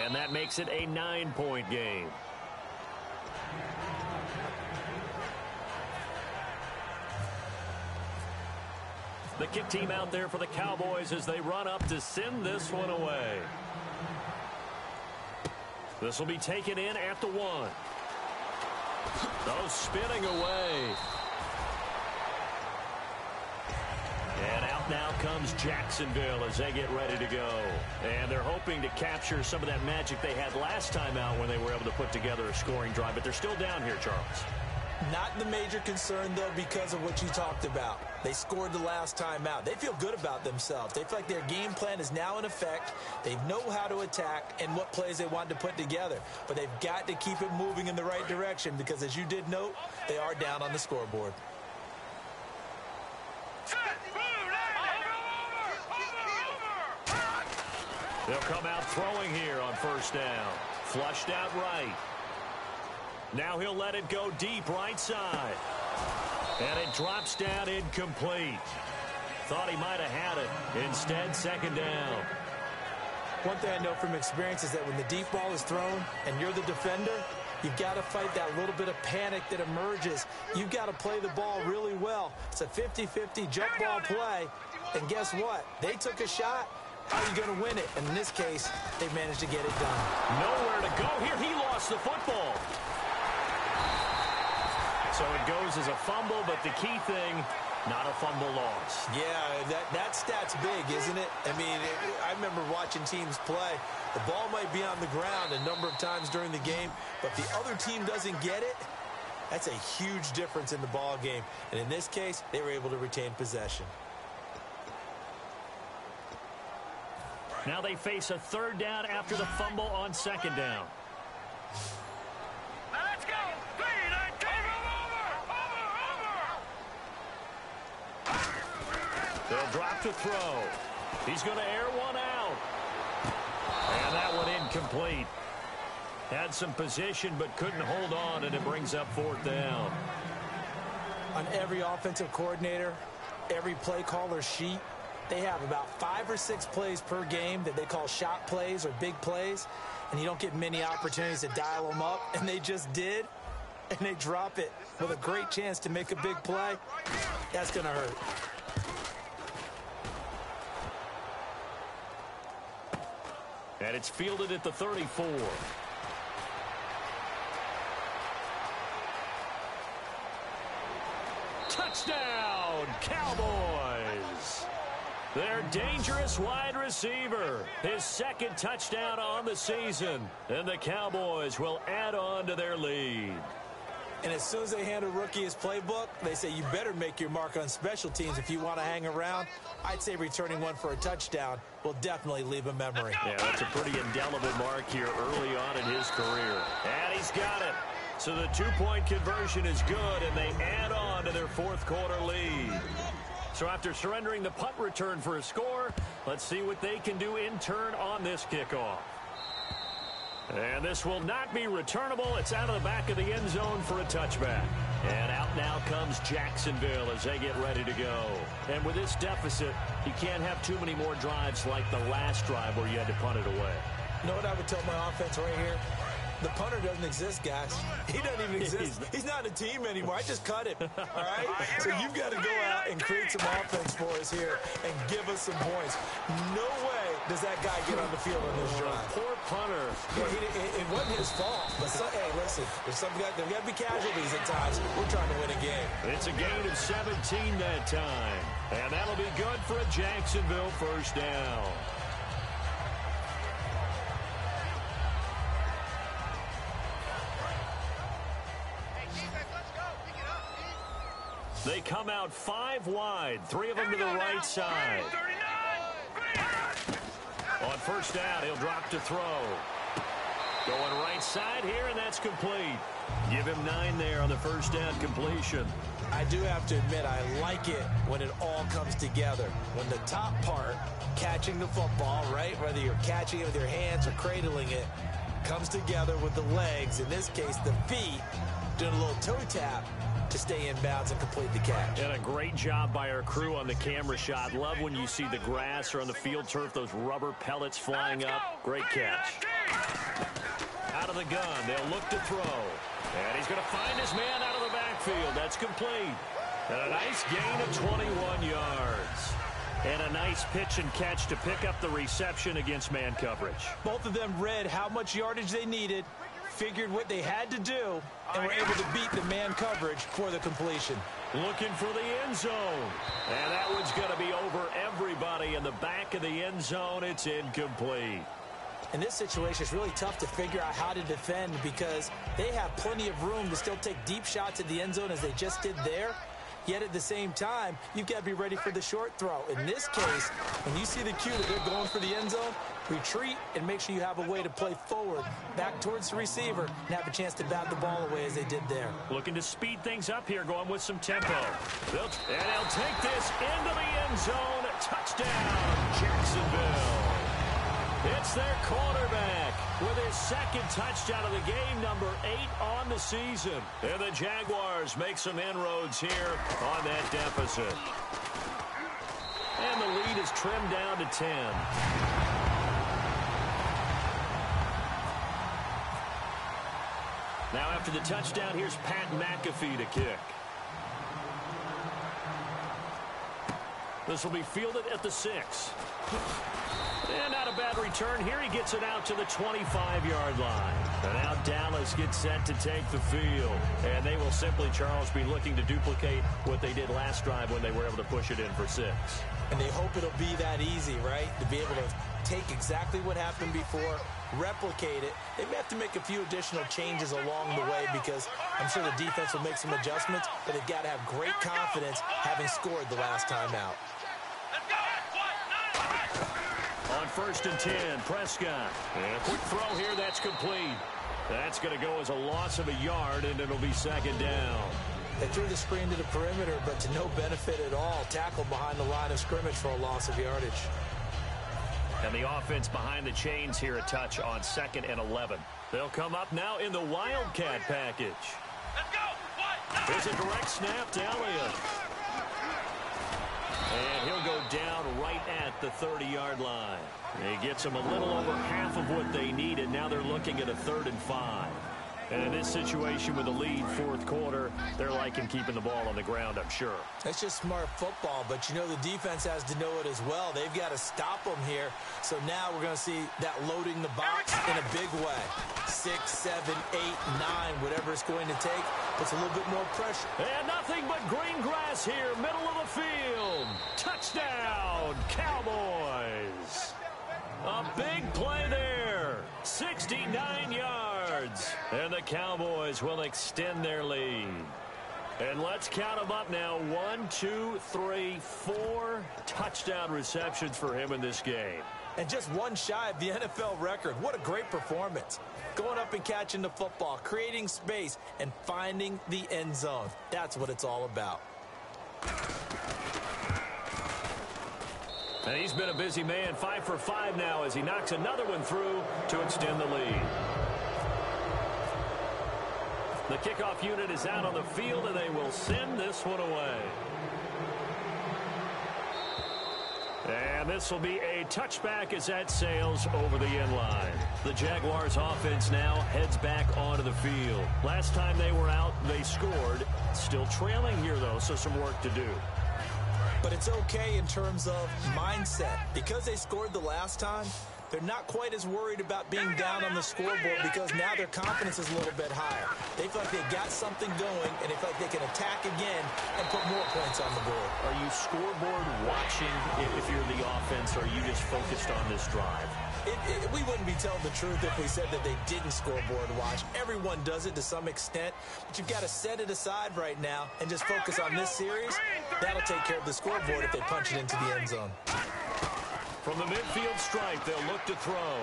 And that makes it a 9-point game. The kick team out there for the Cowboys as they run up to send this one away. This will be taken in at the 1. Oh, spinning away. And out now comes Jacksonville as they get ready to go. And they're hoping to capture some of that magic they had last time out when they were able to put together a scoring drive. But they're still down here, Charles. Not the major concern, though, because of what you talked about. They scored the last time out. They feel good about themselves. They feel like their game plan is now in effect. They know how to attack and what plays they want to put together. But they've got to keep it moving in the right direction because, as you did note, they are down on the scoreboard. They'll come out throwing here on first down. Flushed out right. Now he'll let it go deep right side. And it drops down incomplete. Thought he might have had it. Instead, second down. One thing I know from experience is that when the deep ball is thrown and you're the defender, you've got to fight that little bit of panic that emerges. You've got to play the ball really well. It's a 50-50 jump ball play. And guess what? They took a shot. How are you going to win it? And in this case, they managed to get it done. Nowhere to go here. He lost the football. So it goes as a fumble, but the key thing, not a fumble loss. Yeah, that stat's big, isn't it? I mean, I remember watching teams play. The ball might be on the ground a number of times during the game, but if the other team doesn't get it, that's a huge difference in the ball game. And in this case, they were able to retain possession. Now they face a third down after the fumble on second down. Let's go. They'll drop to throw. He's going to air one out. And that one incomplete. Had some position but couldn't hold on, and it brings up fourth down. On every offensive coordinator, every play caller sheet, they have about 5 or 6 plays per game that they call shot plays or big plays, and you don't get many opportunities to dial them up, and they just did, and they drop it with a great chance to make a big play. That's going to hurt. And it's fielded at the 34. Touchdown, Cowboys! Their dangerous wide receiver, his second touchdown on the season. And the Cowboys will add on to their lead. And as soon as they hand a rookie his playbook, they say you better make your mark on special teams if you want to hang around. I'd say returning one for a touchdown will definitely leave a memory. Yeah, that's a pretty indelible mark here early on in his career. And he's got it. So the two-point conversion is good, and they add on to their fourth quarter lead. So after surrendering the punt return for a score, let's see what they can do in turn on this kickoff. And this will not be returnable. It's out of the back of the end zone for a touchback. And out now comes Jacksonville as they get ready to go. And with this deficit, you can't have too many more drives like the last drive where you had to punt it away. You know what I would tell my offense right here? The punter doesn't exist, guys. He doesn't even exist. He's not a team anymore. I just cut him, all right? So you've got to go out and create some offense for us here and give us some points. No way does that guy get on the field on this drive. Poor punter. Yeah, it wasn't his fault. But, hey, listen, there's got to be casualties at times. We're trying to win a game. It's a gain of 17 that time. And that'll be good for a Jacksonville first down. They come out 5 wide, 3 of them to the right side. On first down, he'll drop to throw. Going right side here, and that's complete. Give him 9 there on the first down completion. I do have to admit, I like it when it all comes together. When the top part, catching the football, right, whether you're catching it with your hands or cradling it, comes together with the legs, in this case the feet, doing a little toe tap to stay in bounds and complete the catch. And a great job by our crew on the camera shot. Love when you see the grass or on the field turf, those rubber pellets flying up. Great catch. Out of the gun, they'll look to throw. And he's going to find his man out of the backfield. That's complete. And a nice gain of 21 yards. And a nice pitch and catch to pick up the reception against man coverage. Both of them read how much yardage they needed, figured what they had to do, and were able to beat the man coverage for the completion. Looking for the end zone. And that one's going to be over everybody in the back of the end zone. It's incomplete. In this situation, it's really tough to figure out how to defend because they have plenty of room to still take deep shots at the end zone as they just did there. Yet at the same time, you've got to be ready for the short throw. In this case, when you see the cue that they're going for the end zone, retreat and make sure you have a way to play forward, back towards the receiver, and have a chance to bat the ball away as they did there. Looking to speed things up here, going with some tempo. And they'll take this into the end zone. Touchdown, Jacksonville. It's their quarterback with his second touchdown of the game, number 8 on the season. And the Jaguars make some inroads here on that deficit. And the lead is trimmed down to 10. Now after the touchdown, here's Pat McAfee to kick. This will be fielded at the 6. And not a bad return here. He gets it out to the 25-yard line. And now Dallas gets set to take the field. And they will simply, Charles, be looking to duplicate what they did last drive when they were able to push it in for 6. And they hope it'll be that easy, right? To be able to take exactly what happened before, replicate it. They may have to make a few additional changes along the way because I'm sure the defense will make some adjustments, but they've got to have great confidence having scored the last time out. On first and 10, Prescott. And a quick throw here, that's complete. That's going to go as a loss of a yard, and it'll be second down. They threw the screen to the perimeter, but to no benefit at all. Tackled behind the line of scrimmage for a loss of yardage. And the offense behind the chains here, a touch on 2nd and 11. They'll come up now in the Wildcat package. Here's a direct snap to Elliott. And he'll go down right at the 30-yard line. He gets them a little over half of what they needed. Now they're looking at a 3rd and 5. And in this situation with a lead 4th quarter, they're liking keeping the ball on the ground, I'm sure. That's just smart football, but you know the defense has to know it as well. They've got to stop them here. So now we're going to see that loading the box in a big way. 6, 7, 8, 9, whatever it's going to take, puts a little bit more pressure. And nothing but green grass here, middle of the field. Touchdown, Cowboys. A big play there. 69 yards. And the Cowboys will extend their lead. And let's count them up now. 1, 2, 3, 4 touchdown receptions for him in this game. And just one shy of the NFL record. What a great performance. Going up and catching the football, creating space, and finding the end zone. That's what it's all about. And he's been a busy man, 5 for 5 now as he knocks another one through to extend the lead. The kickoff unit is out on the field, and they will send this one away. And this will be a touchback as that sails over the end line. The Jaguars offense now heads back onto the field. Last time they were out, they scored. Still trailing here, though, so some work to do. But it's okay in terms of mindset. Because they scored the last time, they're not quite as worried about being down on the scoreboard because now their confidence is a little bit higher. They feel like they've got something going, and they feel like they can attack again and put more points on the board. Are you scoreboard watching if you're the offense, or are you just focused on this drive? We wouldn't be telling the truth if we said that they didn't scoreboard watch. Everyone does it to some extent, but you've got to set it aside right now and just focus on this series. That'll take care of the scoreboard if they punch it into the end zone. From the midfield stripe, they'll look to throw.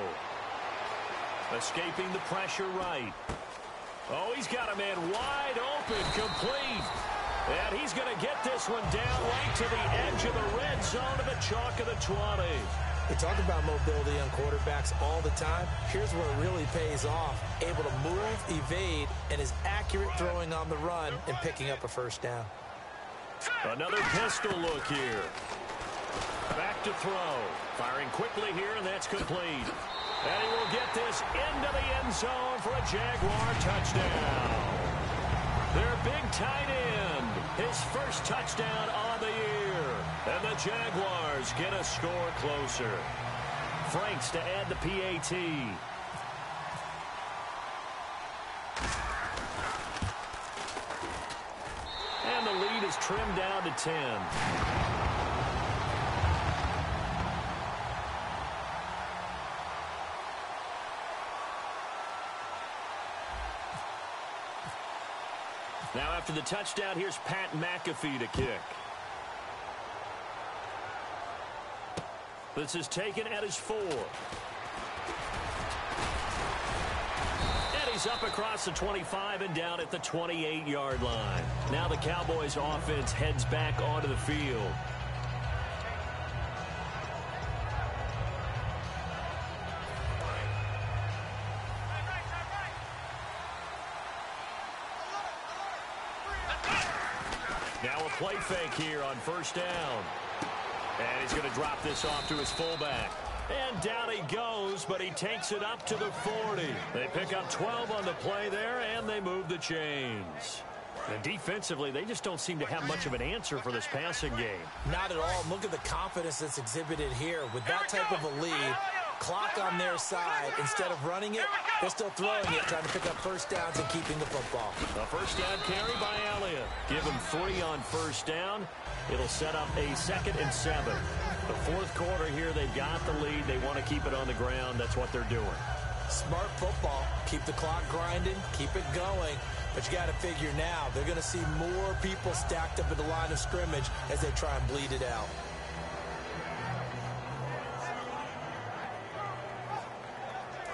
Escaping the pressure right. Oh, he's got a man wide open, complete. And he's going to get this one down right to the edge of the red zone of the chalk of the 20. We talk about mobility on quarterbacks all the time. Here's where it really pays off. Able to move, evade, and is accurate throwing on the run and picking up a first down. Another pistol look here. Back to throw. Firing quickly here, and that's complete. And he will get this into the end zone for a Jaguar touchdown. Their big tight end, his first touchdown on the year. And the Jaguars get a score closer. Franks to add the PAT. And the lead is trimmed down to 10. Now after the touchdown, here's Pat McAfee to kick. This is taken at his 4. And he's up across the 25 and down at the 28-yard line. Now the Cowboys offense heads back onto the field. Now a play fake here on first down. And he's going to drop this off to his fullback. And down he goes, but he takes it up to the 40. They pick up 12 on the play there, and they move the chains. And defensively, they just don't seem to have much of an answer for this passing game. Not at all. Look at the confidence that's exhibited here. With that type of a lead, clock on their side, instead of running it, they're still throwing it, trying to pick up first downs and keeping the football. A first down carry by Elliott. Give him 3 on first down. It'll set up a 2nd and 7. The fourth quarter here, they've got the lead. They want to keep it on the ground. That's what they're doing. Smart football. Keep the clock grinding. Keep it going. But you got to figure now, they're going to see more people stacked up at the line of scrimmage as they try and bleed it out.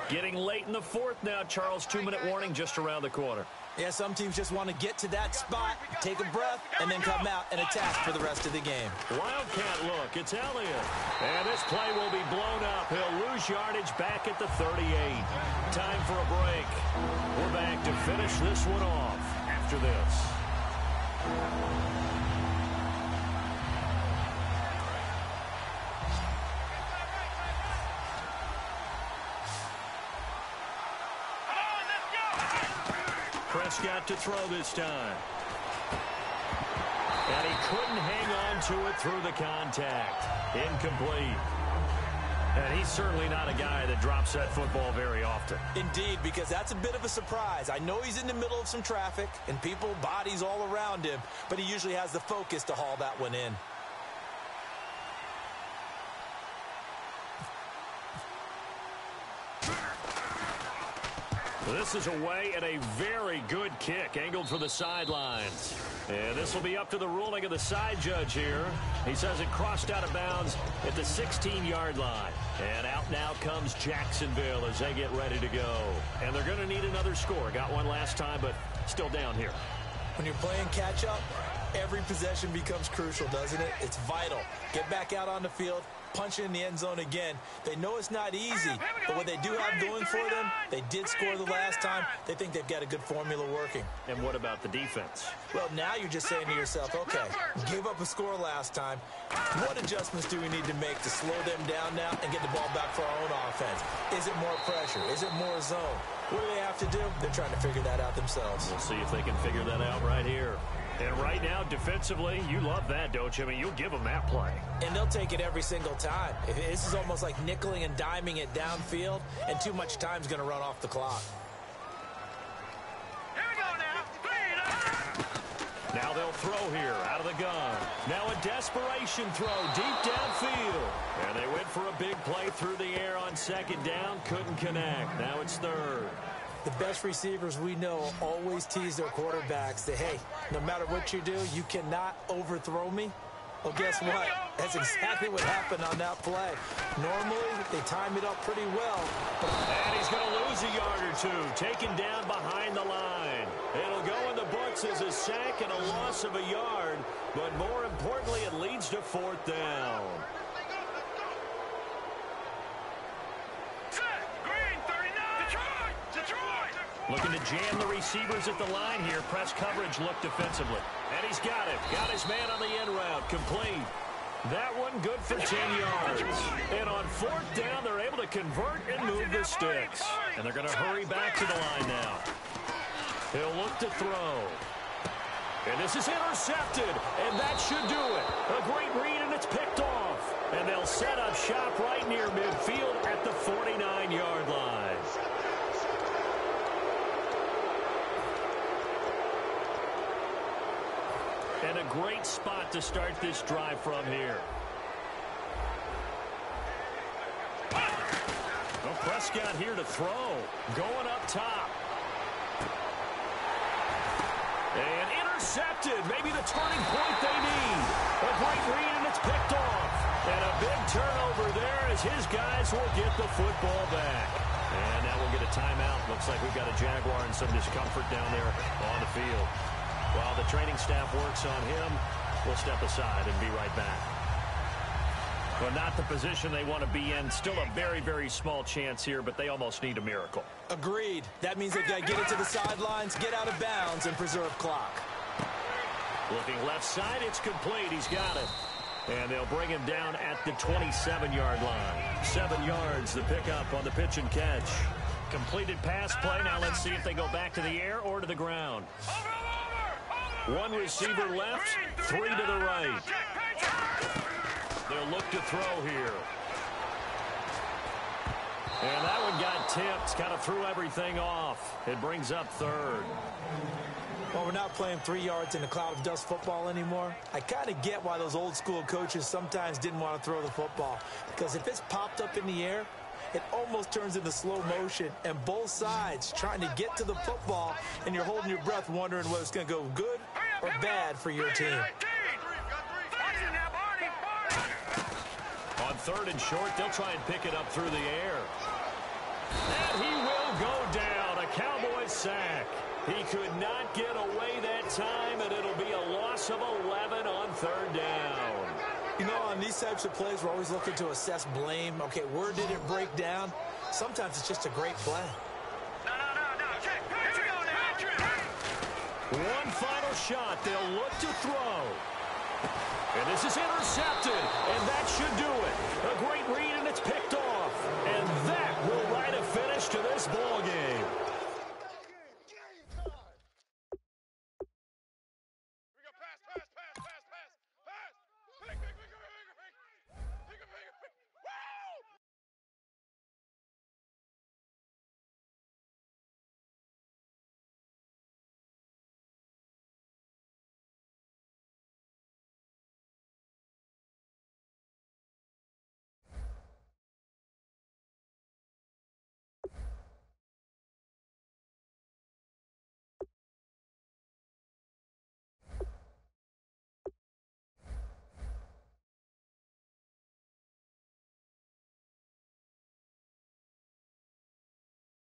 Getting late in the fourth now, Charles. 2-minute warning just around the corner. Yeah, some teams just want to get to that spot, take a breath, and then come out and attack for the rest of the game. Wildcat look. It's Elliott. And this play will be blown up. He'll lose yardage back at the 38. Time for a break. We're back to finish this one off after this. Prescott to throw this time. And he couldn't hang on to it through the contact. Incomplete. And he's certainly not a guy that drops that football very often. Indeed, because that's a bit of a surprise. I know he's in the middle of some traffic and people, bodies all around him, but he usually has the focus to haul that one in. This is away and a very good kick, angled for the sidelines. And this will be up to the ruling of the side judge here. He says it crossed out of bounds at the 16-yard line. And out now comes Jacksonville as they get ready to go. And they're going to need another score. Got one last time, but still down here. When you're playing catch-up, every possession becomes crucial, doesn't it? It's vital. Get back out on the field, punch it in the end zone again. They know it's not easy, but what they do have going for them, they did score the last time. They think they've got a good formula working. And what about the defense? Well, now you're just saying to yourself, okay, gave up a score last time. What adjustments do we need to make to slow them down now and get the ball back for our own offense? Is it more pressure? Is it more zone? What do they have to do? They're trying to figure that out themselves. We'll see if they can figure that out right here. And right now, defensively, you love that, don't you? I mean, you'll give them that play. And they'll take it every single time. This is almost like nickeling and diming it downfield, and too much time's going to run off the clock. Here we go now. Now they'll throw here out of the gun. Now a desperation throw deep downfield. And they went for a big play through the air on second down. Couldn't connect. Now it's third. The best receivers we know always tease their quarterbacks that, hey, no matter what you do, you cannot overthrow me. Well, guess what? That's exactly what happened on that play. Normally, they time it up pretty well. And he's going to lose a yard or two, taken down behind the line. It'll go in the books as a sack and a loss of a yard, but more importantly, it leads to fourth down. Looking to jam the receivers at the line here. Press coverage look defensively. And he's got it. Got his man on the end route. Complete. That one good for 10 yards. And on fourth down, they're able to convert and move the sticks. And they're going to hurry back to the line now. He'll look to throw. And this is intercepted. And that should do it. A great read, and it's picked off. And they'll set up shop right near midfield at the 49-yard line. And a great spot to start this drive from here. Well, Prescott here to throw. Going up top. And intercepted. Maybe the turning point they need. A great read, and it's picked off. And a big turnover there as his guys will get the football back. And now we'll get a timeout. Looks like we've got a Jaguar and some discomfort down there on the field. While the training staff works on him, we'll step aside and be right back. Well, not the position they want to be in. Still a very, very small chance here, but they almost need a miracle. Agreed. That means they've got to get it to the sidelines, get out of bounds, and preserve clock. Looking left side, it's complete. He's got it. And they'll bring him down at the 27-yard line. 7 yards, the pickup on the pitch and catch. Completed pass play. Now let's see if they go back to the air or to the ground. One receiver left, 3 to the right. They'll look to throw here. And that one got tipped, kind of threw everything off. It brings up third. Well, we're not playing 3 yards in a cloud of dust football anymore. I kind of get why those old school coaches sometimes didn't want to throw the football. Because if it's popped up in the air, it almost turns into slow motion, and both sides trying to get to the football, and you're holding your breath wondering whether it's going to go good or bad for your team. On third and short, they'll try and pick it up through the air. And he will go down. A Cowboys sack. He could not get away that time, and it'll be a loss of 11 on third down. You know, on these types of plays, we're always looking to assess blame. Okay, where did it break down? Sometimes it's just a great play. One final shot. They'll look to throw. And this is intercepted, and that should do it. A great read, and it's picked off. And that will write a finish to this ball